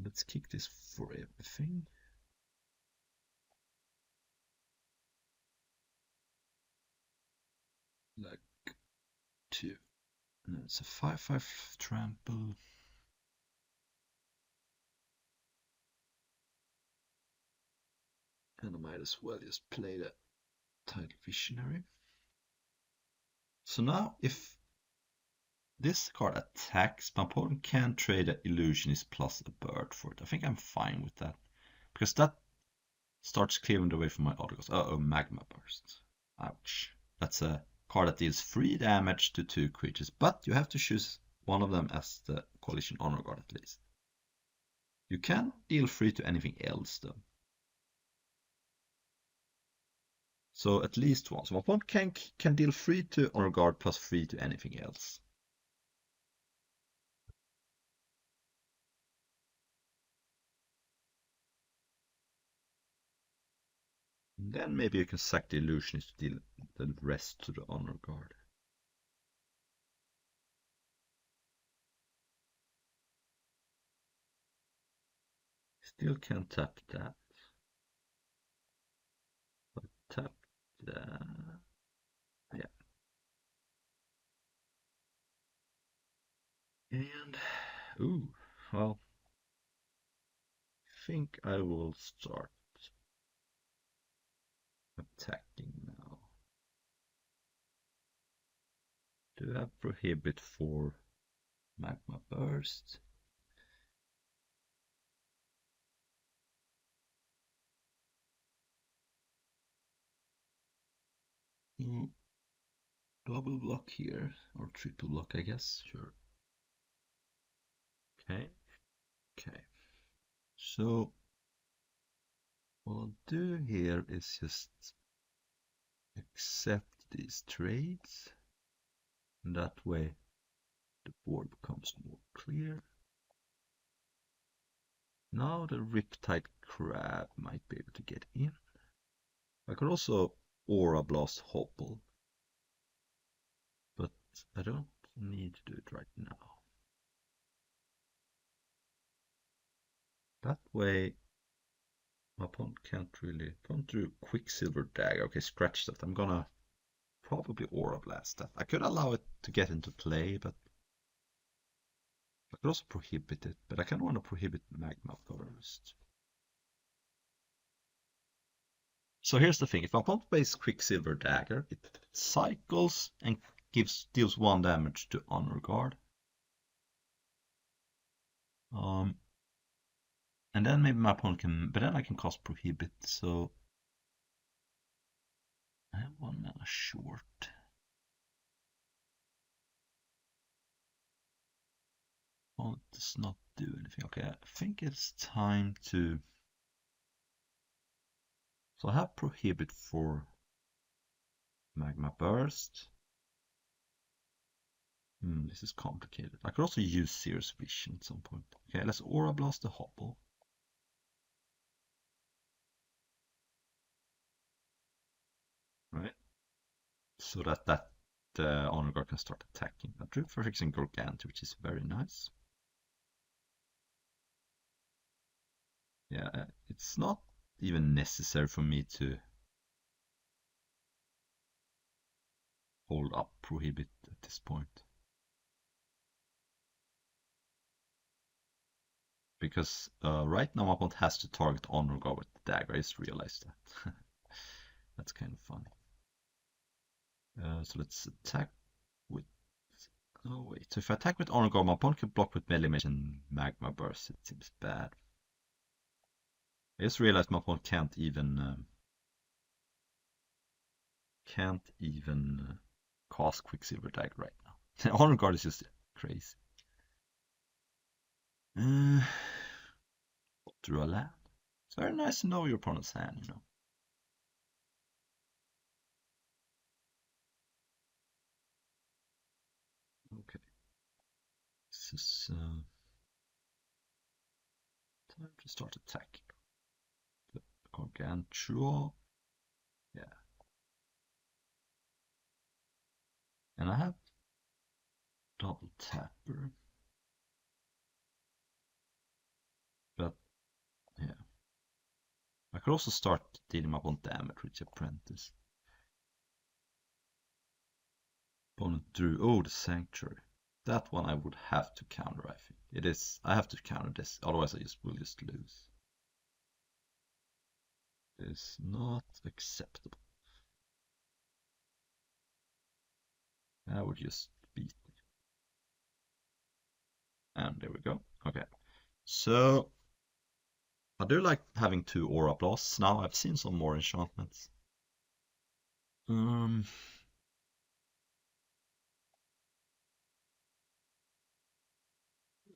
Let's kick this for everything. Like 2. And it's a 5/5 trample. And I might as well just play the Tidal Visionary. So now if this card attacks, my opponent can trade an Illusionist plus a bird for it. I think I'm fine with that. Because that starts clearing the way from my other cards. Uh-oh, Magma Burst. Ouch. That's a card that deals 3 damage to 2 creatures, but you have to choose one of them as the Coalition Honor Guard at least. You can deal 3 to anything else though. So at least one. So my opponent can deal 3 to Honor Guard plus 3 to anything else. And then maybe you can sack the Illusionist to deal the rest to the Honor Guard. Still can't tap that. But tap that. Yeah. And, ooh, well, I think I will start attacking now. Do I have Prohibit for Magma Burst? Double block here, or triple block, I guess. Sure. Okay. Okay. So What I'll do here is just accept these trades, and that way the board becomes more clear. Now the Riptide Crab might be able to get in. I could also Aura Blast Hobble, but I don't need to do it right now. That way my opponent can't really. Opponent drew Quicksilver Dagger. Okay, scratch that. I'm gonna probably Aura Blast that. I could allow it to get into play, but I could also prohibit it. But I kind of want to prohibit Magma first. So here's the thing: if my opponent plays Quicksilver Dagger, it cycles and deals 1 damage to Honor Guard. And then maybe my opponent can, but then I can cast Prohibit. So I have 1 mana short. Opponent does not do anything. Okay, I think it's time to. So I have Prohibit for Magma Burst. This is complicated. I could also use Seer's Vision at some point. Okay, let's Aura Blast the Hobble. Right. So that Honor Guard can start attacking. I drew for fixing Gorgant, which is very nice. Yeah, it's not even necessary for me to hold up Prohibit at this point. Because right now my opponent has to target Honor Guard with the dagger. I just realized that. That's kind of funny. So let's attack with. Oh wait, so if I attack with Honor Guard, my opponent can block with Melee Mage and Magma Burst. It seems bad. I just realized my opponent can't even cast Quicksilver Dagger right now. Honor Guard is just crazy. Draw a land. It's very nice to know your opponent's hand, you know. Okay. This is time to start attacking. The Gargantua. Yeah. And I have double tapper. But yeah. I could also start dealing up on damage with Apprentice. Opponent drew. Oh, the Sanctuary. That one I would have to counter, I think. It is. I have to counter this, otherwise I will just lose. It is not acceptable. I would just beat me. And there we go. Okay. So I do like having 2 Aura Blasts now. I've seen some more enchantments.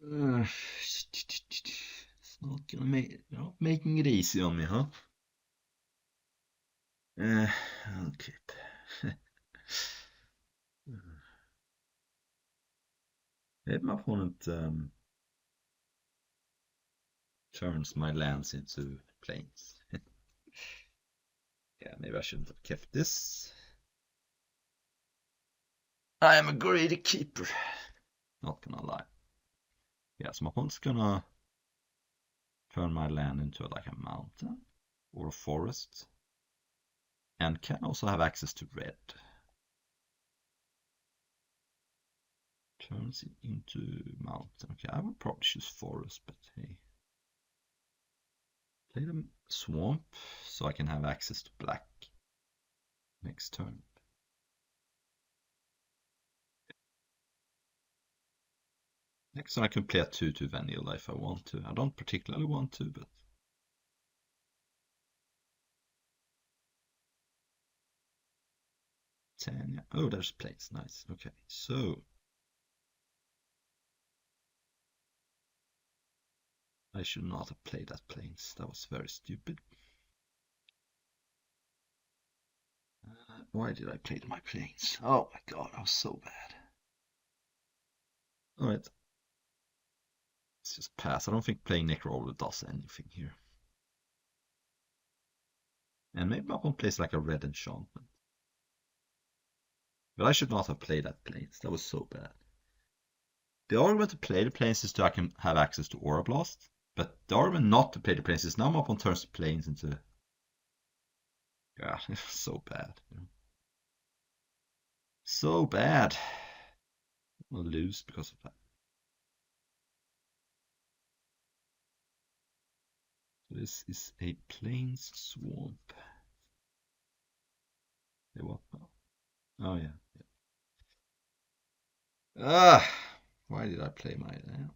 It's not gonna making it easy on me, huh? Okay. Maybe my opponent turns my lands into planes. Yeah, maybe I shouldn't have kept this. I am a greedy keeper. Not gonna lie. Yeah, so my opponent's gonna turn my land into like a mountain or a forest. And can also have access to red. Turns it into mountain. Okay, I would probably choose forest, but hey. Play the swamp so I can have access to black next turn. Next turn I can play a 2/2 vanilla if I want to. I don't particularly want to, but 10, yeah. Oh, there's planes. Nice. Okay, so I should not have played that planes. That was very stupid. Why did I play my planes? Oh my god, I was so bad. Alright, let's just pass. I don't think playing Necro does anything here. And maybe my opponent plays like a red enchantment. But I should not have played that planes. That was so bad. The argument to play the planes is so I can have access to Aura Blast. But the argument not to play the planes is now my opponent turns the planes into... God, it was so bad. So bad. I'll lose because of that. So this is a plains swamp. Hey, what now? Oh yeah. Ah, why did I play my land?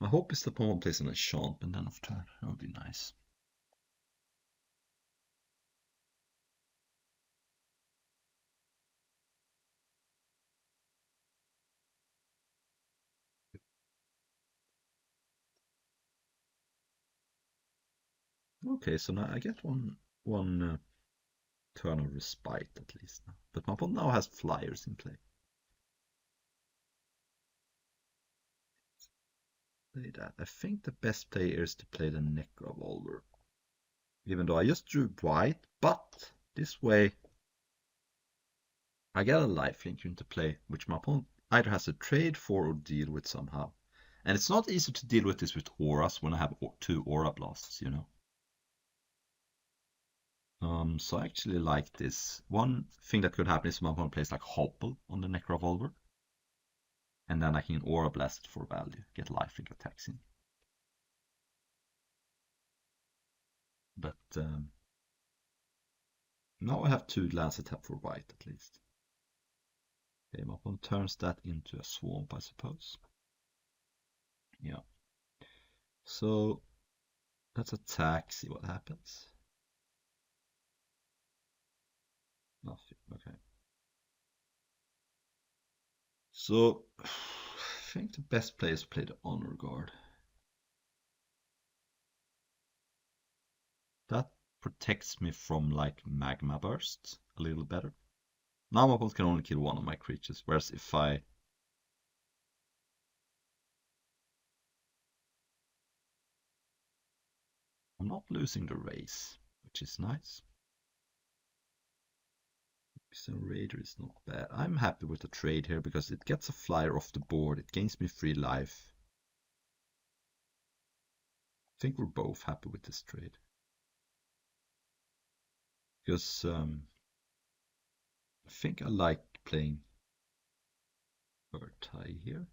My hope is the opponent plays an enchantment then off turn. That would be nice. Okay, so now I get one turn of respite at least now. But my opponent now has flyers in play. Play that. I think the best play is to play the Necrovolver. Even though I just drew white, but this way I get a lifelink into play, which my opponent either has to trade for or deal with somehow. And it's not easy to deal with this with auras when I have two aura blasts, you know. So I actually like this. One thing that could happen is my opponent plays like Hobble on the Necrovolver. And then I can aura blast for value, get lifelink attacks in. But now I have two lands attack for white at least. Okay, my opponent turns that into a swamp, I suppose. Yeah. So let's attack, see what happens. Nothing, okay. So I think the best play is to play the Honor Guard. That protects me from like Magma Burst a little better. Now my opponent can only kill one of my creatures, whereas if I'm not losing the race, which is nice. So Raider is not bad. I'm happy with the trade here because it gets a flyer off the board. It gains me 3 life. I think we're both happy with this trade. Because I think I like playing Bertai here.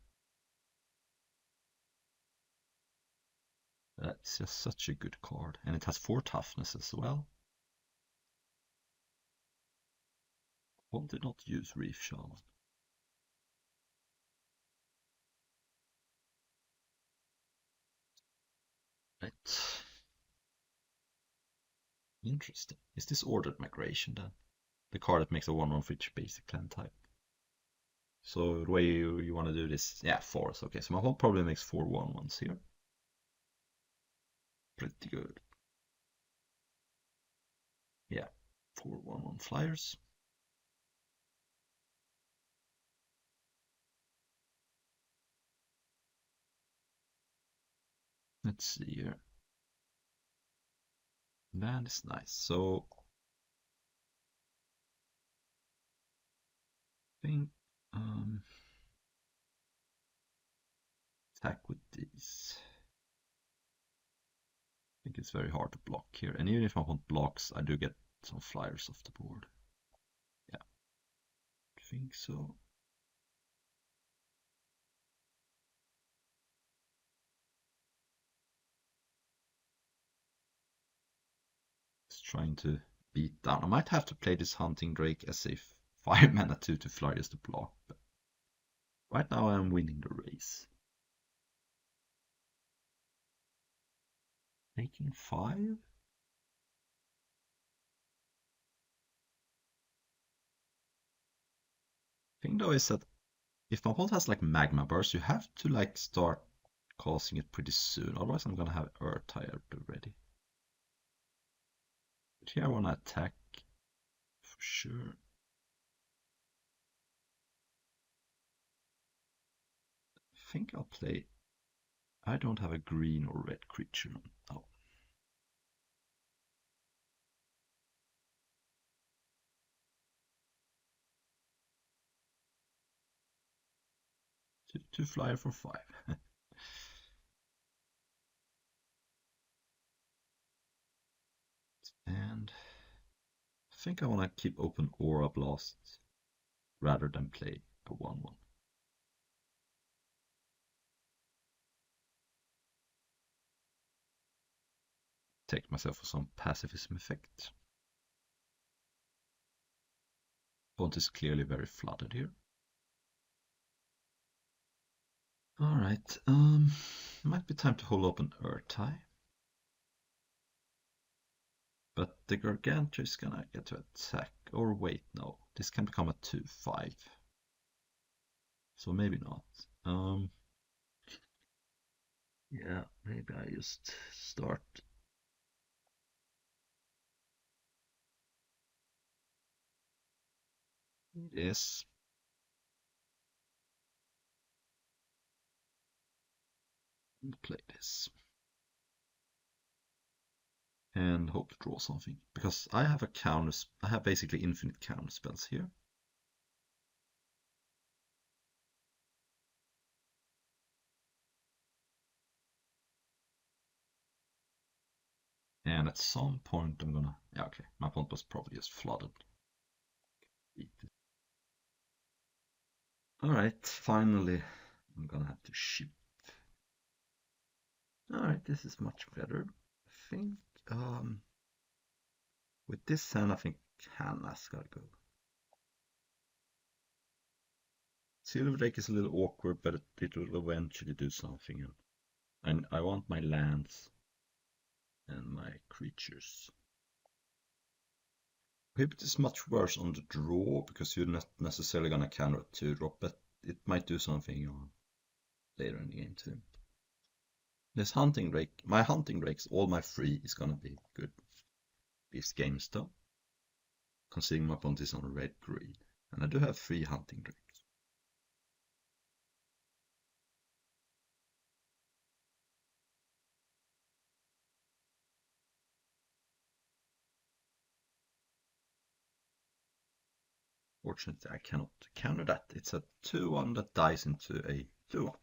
That's just such a good card. And it has 4 toughness as well. Why did not use Reef Shaman? Right. Interesting. Is this Ordered Migration then? The card that makes a 1/1 for each basic land type. So the way you want to do this, yeah, 4s. Okay, so my whole probably makes 4 1/1s here. Pretty good. Yeah, 4 1/1 flyers. Let's see here. That is nice. So I think attack with these. I think it's very hard to block here. And even if my opponent blocks, I do get some flyers off the board. Yeah, I think so. Just trying to beat down. I might have to play this Hunting Drake as a 5 mana 2 flyers to block. But right now I'm winning the race. Taking 5? Thing though is that if my opponent has like Magma Burst, you have to like start casting it pretty soon. Otherwise, I'm gonna have Earth Tire already. But here I wanna attack for sure. I think I'll play. I don't have a green or red creature. Oh. Two flyer for 5. And I think I want to keep open Aura Blast rather than play a 1/1. Take myself for some pacifism effect. Font is clearly very flooded here. Alright, might be time to hold up an Urtai. But the Gargantua is gonna get to attack. Or wait, no. This can become a 2/5. So maybe not. Yeah, maybe I just start. Yes. And play this. And hope to draw something. Because I have a counter. I have basically infinite counter spells here. And at some point I'm gonna. Yeah, okay. My opponent was probably just flooded. Alright, finally I'm gonna have to ship. Alright, this is much better. I think with this hand I think Hannah's gotta go. Silver Drake is a little awkward, but it will eventually do something. And I want my lands and my creatures. Prohibit is much worse on the draw because you're not necessarily gonna counter a 2-drop, but it might do something later in the game too. This hunting drake, my hunting drakes, all my free is gonna be good this game still. Considering my opponent is on red green. And I do have 3 hunting drakes. Fortunately, I cannot counter that. It's a 2/1 that dies into a 2/1.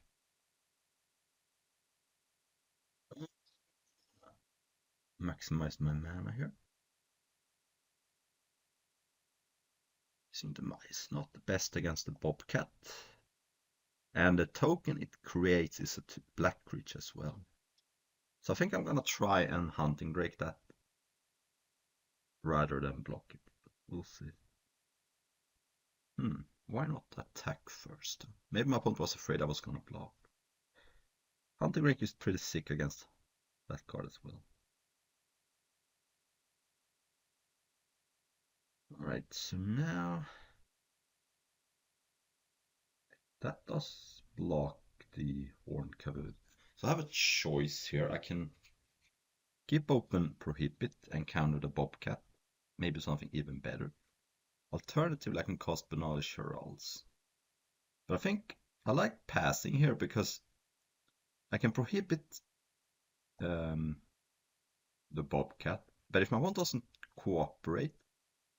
Maximize my mana here. Using the mice, not the best against the bobcat. And the token it creates is a black creature as well. So I think I'm gonna try and hunting drake that rather than block it. But we'll see. Why not attack first? Maybe my opponent was afraid I was gonna block. Hunting drake is pretty sick against that card as well. Alright, so now that does block the Horned Cavood. So I have a choice here. I can keep open Prohibit and counter the Bobcat. Maybe something even better. Alternatively, I can cast Banalish Heralds. But I think I like passing here because I can prohibit the Bobcat. But if my one doesn't cooperate,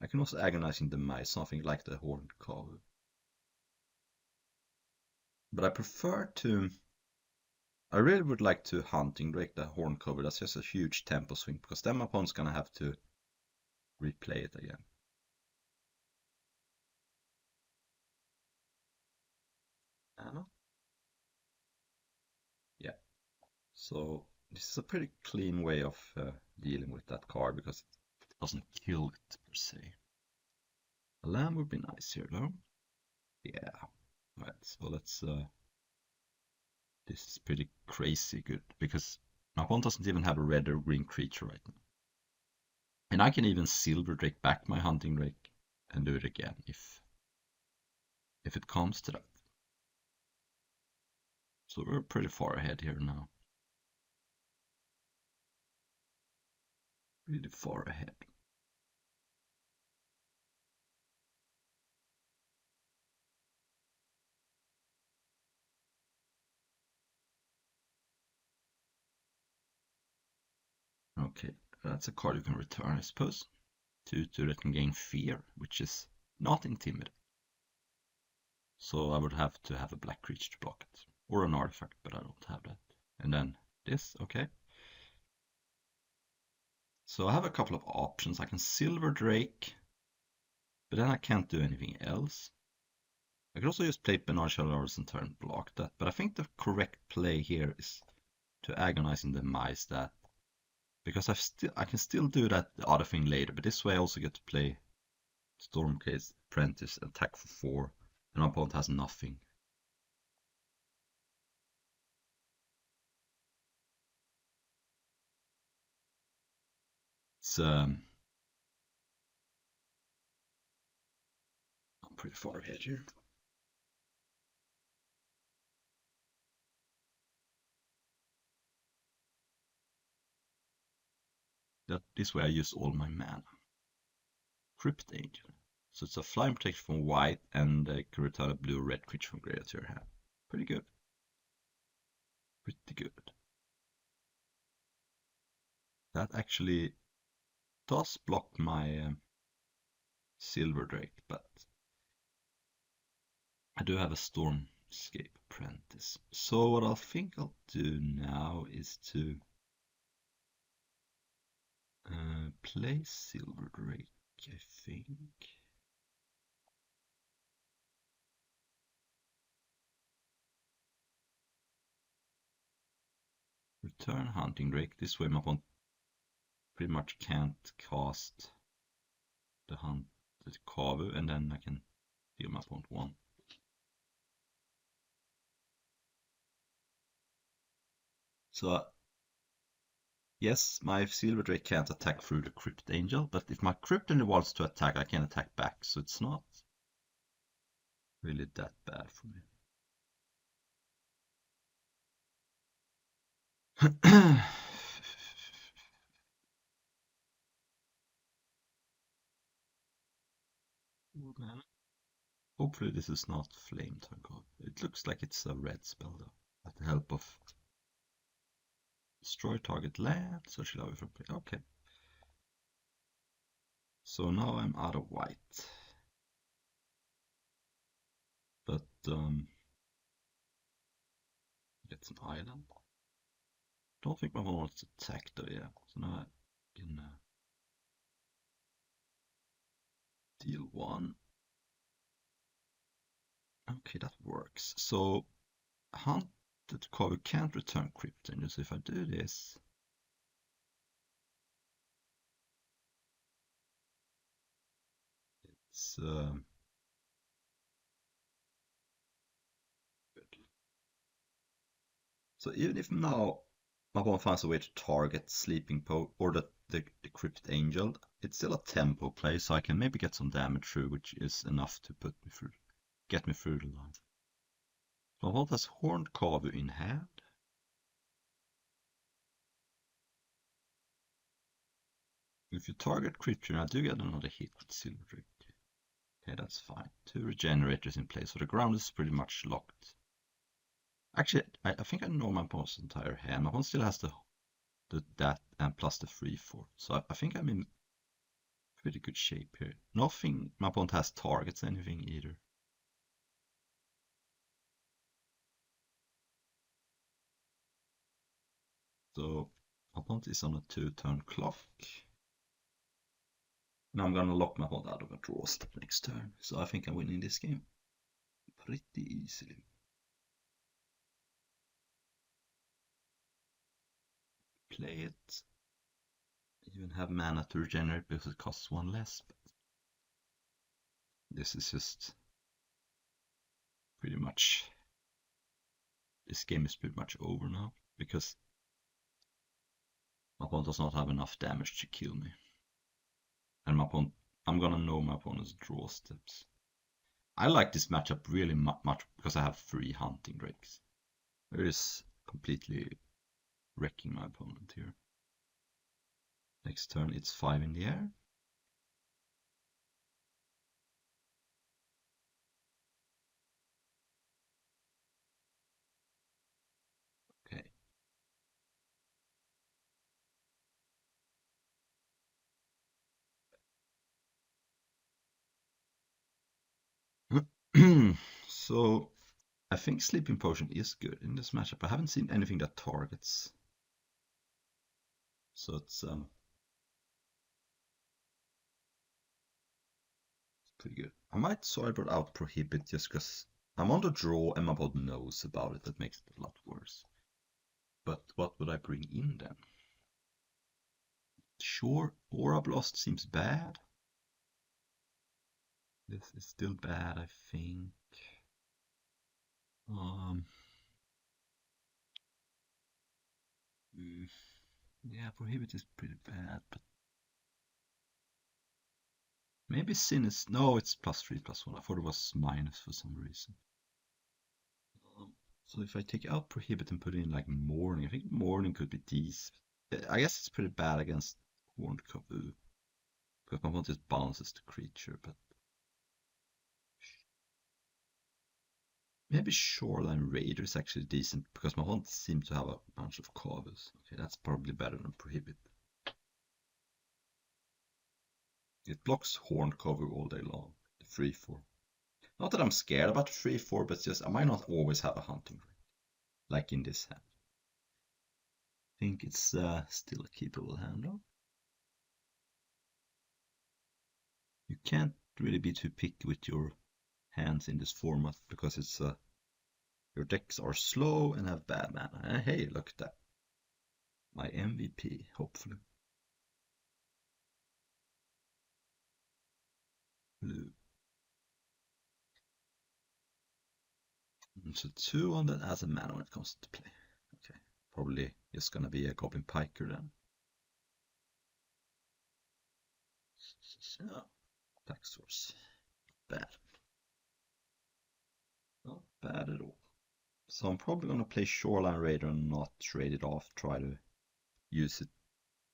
I can also Agonizing Demise, something like the Horned Cavood. But I prefer to. I really would like to hunting drake the Horned Cavood. That's just a huge tempo swing because then my opponent's gonna have to replay it again. Yeah. So this is a pretty clean way of dealing with that card because it doesn't kill it per se. A land would be nice here, though. Yeah. Right. So let's. This is pretty crazy good because my opponent doesn't even have a red or green creature right now. And I can even silver drake back my hunting drake and do it again if it comes to that. So we're pretty far ahead here now. Really far ahead. Okay, that's a card you can return, I suppose. 2/2 that can gain fear, which is not intimidate. So I would have to have a black creature to block it. Or an artifact, but I don't have that. And then this, okay. So I have a couple of options. I can Silver Drake, but then I can't do anything else. I could also just play Bernard Shadowlords and turn block that, but I think the correct play here is to Agonize in Demise that, because I can still do that the other thing later, but this way I also get to play Stormcase, Apprentice, attack for 4, and my opponent has nothing. It's I'm pretty far ahead here. This way I use all my mana. Crypt Angel. So it's a flying protection from white, and I can return a blue or red creature from graveyard to your hand. Pretty good. Pretty good. That actually does block my Silver Drake, but I do have a Stormscape Apprentice. So what I think I'll do now is to play Silver Drake, I think. Return Hunting Drake. This way my opponent pretty much can't cast the Kavu, and then I can deal my opponent 1. So yes, my Silver Drake can't attack through the Crypt Angel, but if my Crypt Angel wants to attack, I can attack back, so it's not really that bad for me. Hopefully this is not Flame Tongue. It looks like it's a red spell though. With the help of destroy target land, search lobby for play. Okay. So now I'm out of white. But it's an island. Don't think my opponent wants to attack though, yeah. So now I can deal 1. Okay, that works. So Hunted Cover can't return Crypt Angel, so if I do this, it's good. So even if now my opponent finds a way to target Sleeping Poe or the Crypt Angel, it's still a tempo play, so I can maybe get some damage through, which is enough to get me through the line. So my opponent has Horned Kavu in hand. If you target creature, I do get another hit with Silver Drake. Okay, that's fine. 2 regenerators in place, so the ground is pretty much locked. Actually, I think I know my opponent's entire hand. My opponent still has that and plus the 3/4. So I think I'm in pretty good shape here. Nothing my opponent has targets anything either. So my opponent is on a 2-turn clock. Now I'm gonna lock my opponent out of a draw step next turn. So I think I'm winning this game pretty easily. Play it. Even have mana to regenerate because it costs 1 less. But this is just pretty much. This game is pretty much over now because my opponent does not have enough damage to kill me. And my opponent, I'm gonna know my opponent's draw steps. I like this matchup really much because I have 3 Hunting Drakes. It is completely wrecking my opponent here. Next turn it's 5 in the air. Okay. So I think Sleeping Potion is good in this matchup. I haven't seen anything that targets. So it's pretty good. I might sort out Prohibit just because I'm on the draw and my opponent knows about it. That makes it a lot worse. But what would I bring in then? Sure, Aura Blast seems bad. This is still bad, I think. Um, yeah, Prohibit is pretty bad, but maybe Sin is. No, it's +3/+1. I thought it was minus for some reason. So if I take out Prohibit and put in like Morning, I think Morning could be decent. I guess it's pretty bad against Horned Kavu. Because my opponent just bounces the creature, but maybe Shoreline Raider is actually decent because my opponent seems to have a bunch of Kavus. Okay, that's probably better than Prohibit. It blocks Horned Kavu all day long. The 3/4. Not that I'm scared about the 3/4, but just I might not always have a hunting ring. Like in this hand. I think it's still a keepable hand though. You can't really be too picky with your hands in this format because it's your decks are slow and have bad mana. And hey, look at that. My MVP, hopefully. Blue. So 2 on that as a mana when it comes to play. Okay, probably just gonna be a Goblin Piker then. So, attack source. Bad. Not bad at all. So I'm probably gonna play Shoreline Raider and not trade it off, try to use it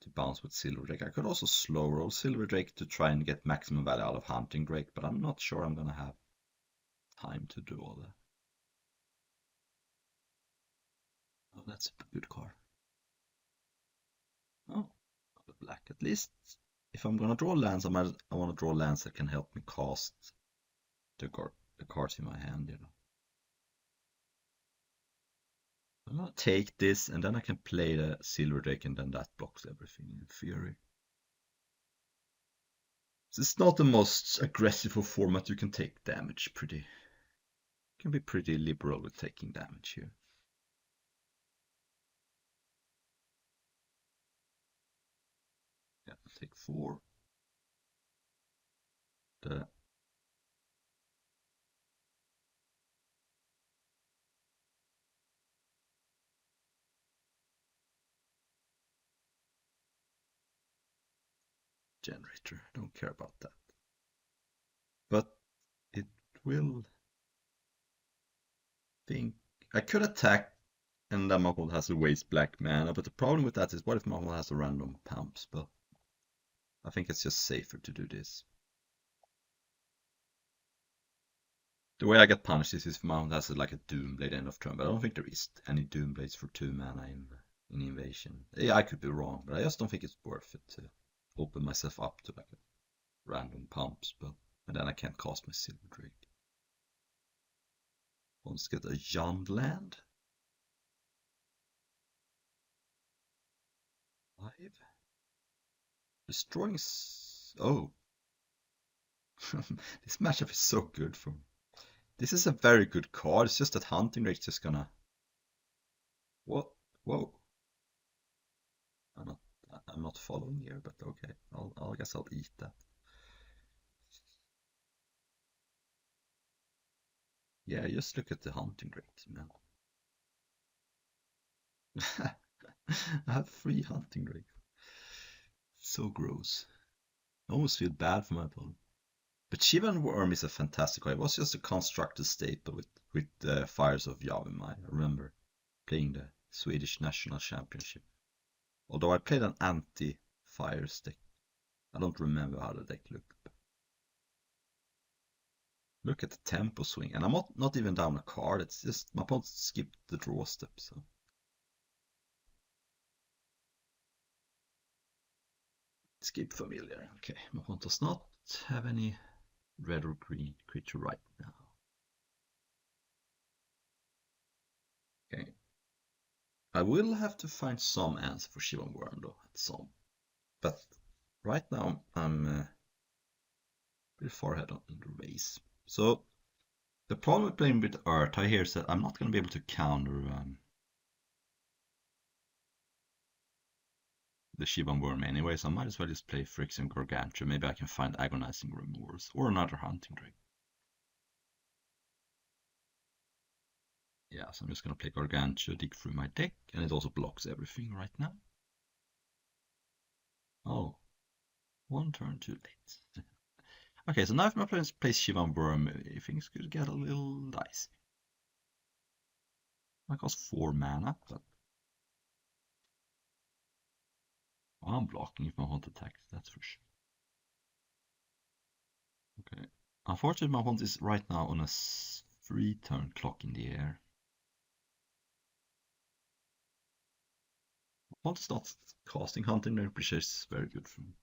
to bounce with Silver Drake. I could also slow roll Silver Drake to try and get maximum value out of Hunting Drake, but I'm not sure I'm gonna have time to do all that. Oh, that's a good card. Oh, black. At least if I'm gonna draw lands, I want to draw lands that can help me cast the cards in my hand, you know. I'm gonna take this and then I can play the Silver Drake and then that blocks everything in theory. It's not the most aggressive format. You can take damage pretty. You can be pretty liberal with taking damage here. Yeah, take 4. The generator. Don't care about that. But it will think I could attack and then my opponent has to waste black mana, but the problem with that is what if my opponent has a random pump spell? I think it's just safer to do this. The way I get punished is if my opponent has like a Doomblade end of turn, but I don't think there is any Doomblades for 2 mana in Invasion. Yeah, I could be wrong, but I just don't think it's worth it to open myself up to like a random pump spell. And then I can't cast my Silver Drake. Let's get a Young Land. 5. Destroying. Oh. This matchup is so good for me. This is a very good card. It's just that Hunting Drake's just gonna. What? Whoa. I'm not. I'm not following here, but okay. I guess I'll eat that. Yeah, just look at the Hunting Drakes, man. I have 3 Hunting Drakes. So gross. I almost feel bad for my opponent. But Shivan Worm is a fantastic card. It was just a constructed staple with the Fires of Yavimai, I remember. playing the Swedish National Championship. Although I played an anti-fires deck. I don't remember how the deck looked. Look at the tempo swing, and I'm not even down a card. It's just my opponent skipped the draw step. So skip familiar. Okay, my opponent does not have any red or green creature right now. Okay, I will have to find some answer for Shivan Worm though, at some. But right now I'm pretty far ahead in the race. So the problem with playing with Earth, I hear is that I'm not going to be able to counter the Shivan Worm anyway, so I might as well just play Phyrexian Gargantua. Maybe I can find Agonizing Remorse or another Hunting Drake. Yeah, so I'm just going to play Gargantua, dig through my deck, and it also blocks everything right now. Oh, one turn too late. Okay, so now if my opponent plays Shivan Worm, things could get a little dicey. I cost 4 mana, but I'm blocking if my opponent attacks, that's for sure. Okay. Unfortunately, my opponent is right now on a 3-turn clock in the air. Opponent's not casting Hunting Drake, which is very good for me.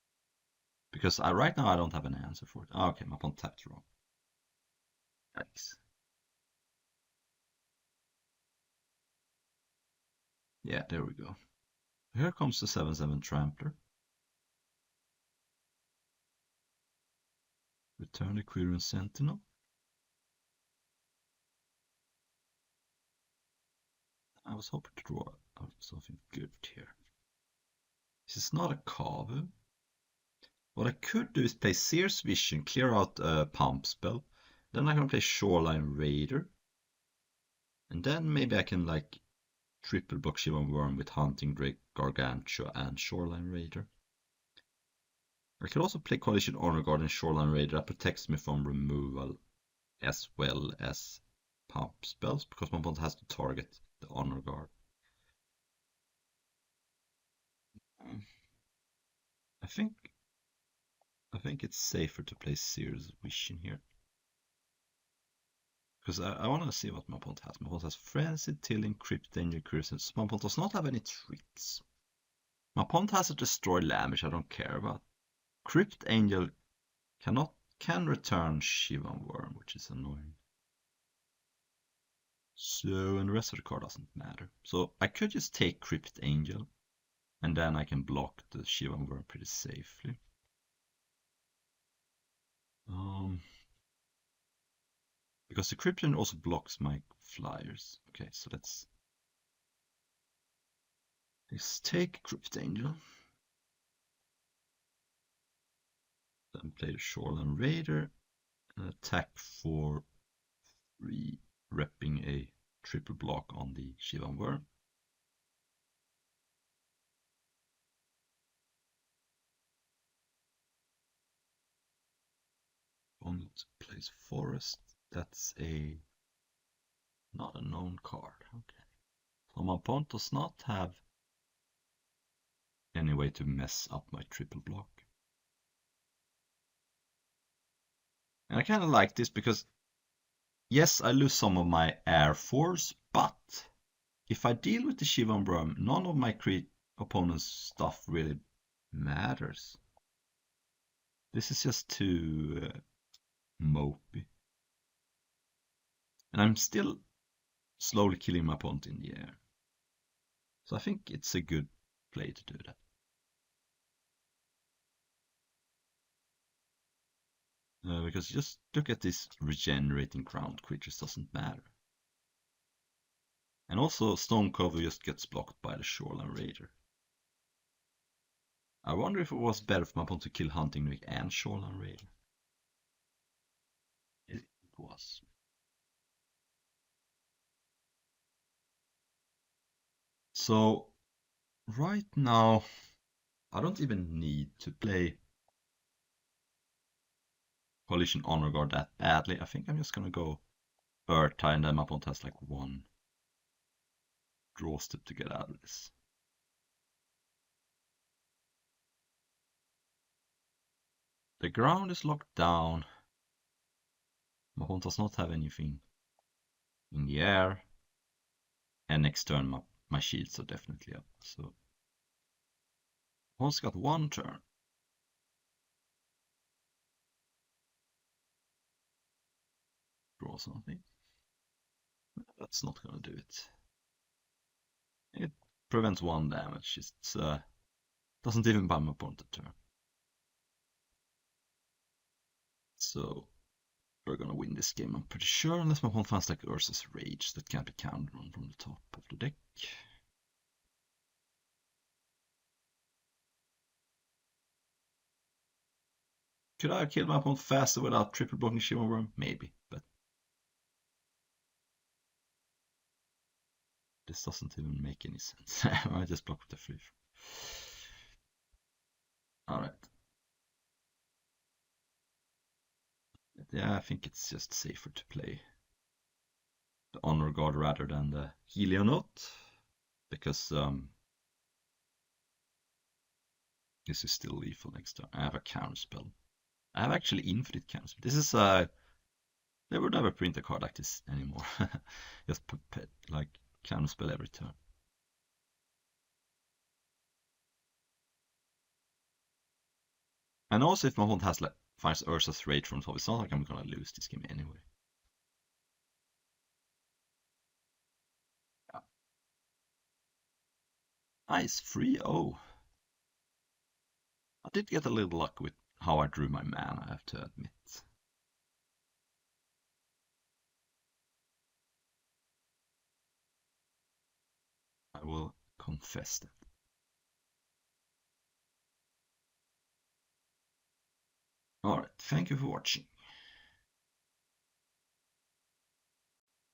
Because right now I don't have an answer for it. Oh, okay, my opponent tapped wrong. Yikes. Yeah, there we go. Here comes the 7/7 Trampler. Return the Quirion Sentinel. I was hoping to draw out something good here. This is not a Kavu. What I could do is play Seer's Vision, clear out a pump spell. Then I can play Shoreline Raider. And then maybe I can like triple block Shivan Worm with Hunting Drake, Gargantua, and Shoreline Raider. I could also play Coalition Honor Guard and Shoreline Raider. That protects me from removal as well as pump spells, because my opponent has to target the Honor Guard. I think it's safer to play Seer's Vision here. Because I want to see what my opponent has. My opponent has Frenzy, Tilling, Crypt, Danger, Cruising. My opponent does not have any tricks. My opponent has a Destroy Land, which I don't care about. Crypt Angel can return Shivan Worm, which is annoying. So, and the rest of the card doesn't matter. So I could just take Crypt Angel, and then I can block the Shivan Worm pretty safely. Because the Crypt Angel also blocks my flyers. Okay, so let's take Crypt Angel. Then play the Shoreline Raider and attack for 3, repping a triple block on the Shivan Worm. Opponent plays Forest. That's not a known card. Okay. So my opponent does not have any way to mess up my triple block. And I kind of like this because, yes, I lose some of my air force, but if I deal with the Shivan Worm, none of my opponent's stuff really matters. This is just too mopey. And I'm still slowly killing my opponent in the air. So I think it's a good play to do that. Because just look at this regenerating ground creatures, doesn't matter. And also Stone Cover just gets blocked by the Shoreline Raider. I wonder if it was better for my opponent to kill Hunting Drake and Shoreline Raider. It was. So right now I don't even need to play Coalition Honor Guard that badly. I think I'm just gonna go Earth Tie, and then my opponent has like 1 draw step to get out of this. The ground is locked down. My opponent does not have anything in the air. And next turn my shields are definitely up. So opponent's got one turn. Draw something. That's not gonna do it. It prevents one damage. It doesn't even buy my opponent a turn. So we're gonna win this game, I'm pretty sure, unless my opponent finds like Urza's Rage that can't be countered on from the top of the deck. Could I kill my opponent faster without triple blocking Shimmer Worm? Maybe, but this doesn't even make any sense. I just block with the free. Alright. Yeah, I think it's just safer to play the Honor Guard rather than the Helionaut, because this is still lethal next turn. I have a counter spell. I have actually infinite counter spell. This is they would never print a card like this anymore. Just like counter spell every turn. And also if my opponent has like finds Urza's Rage from top, it's not like I'm gonna lose this game anyway. Yeah. Nice 3-0. I did get a little luck with how I drew my mana, I have to admit. I will confess that. Alright, thank you for watching.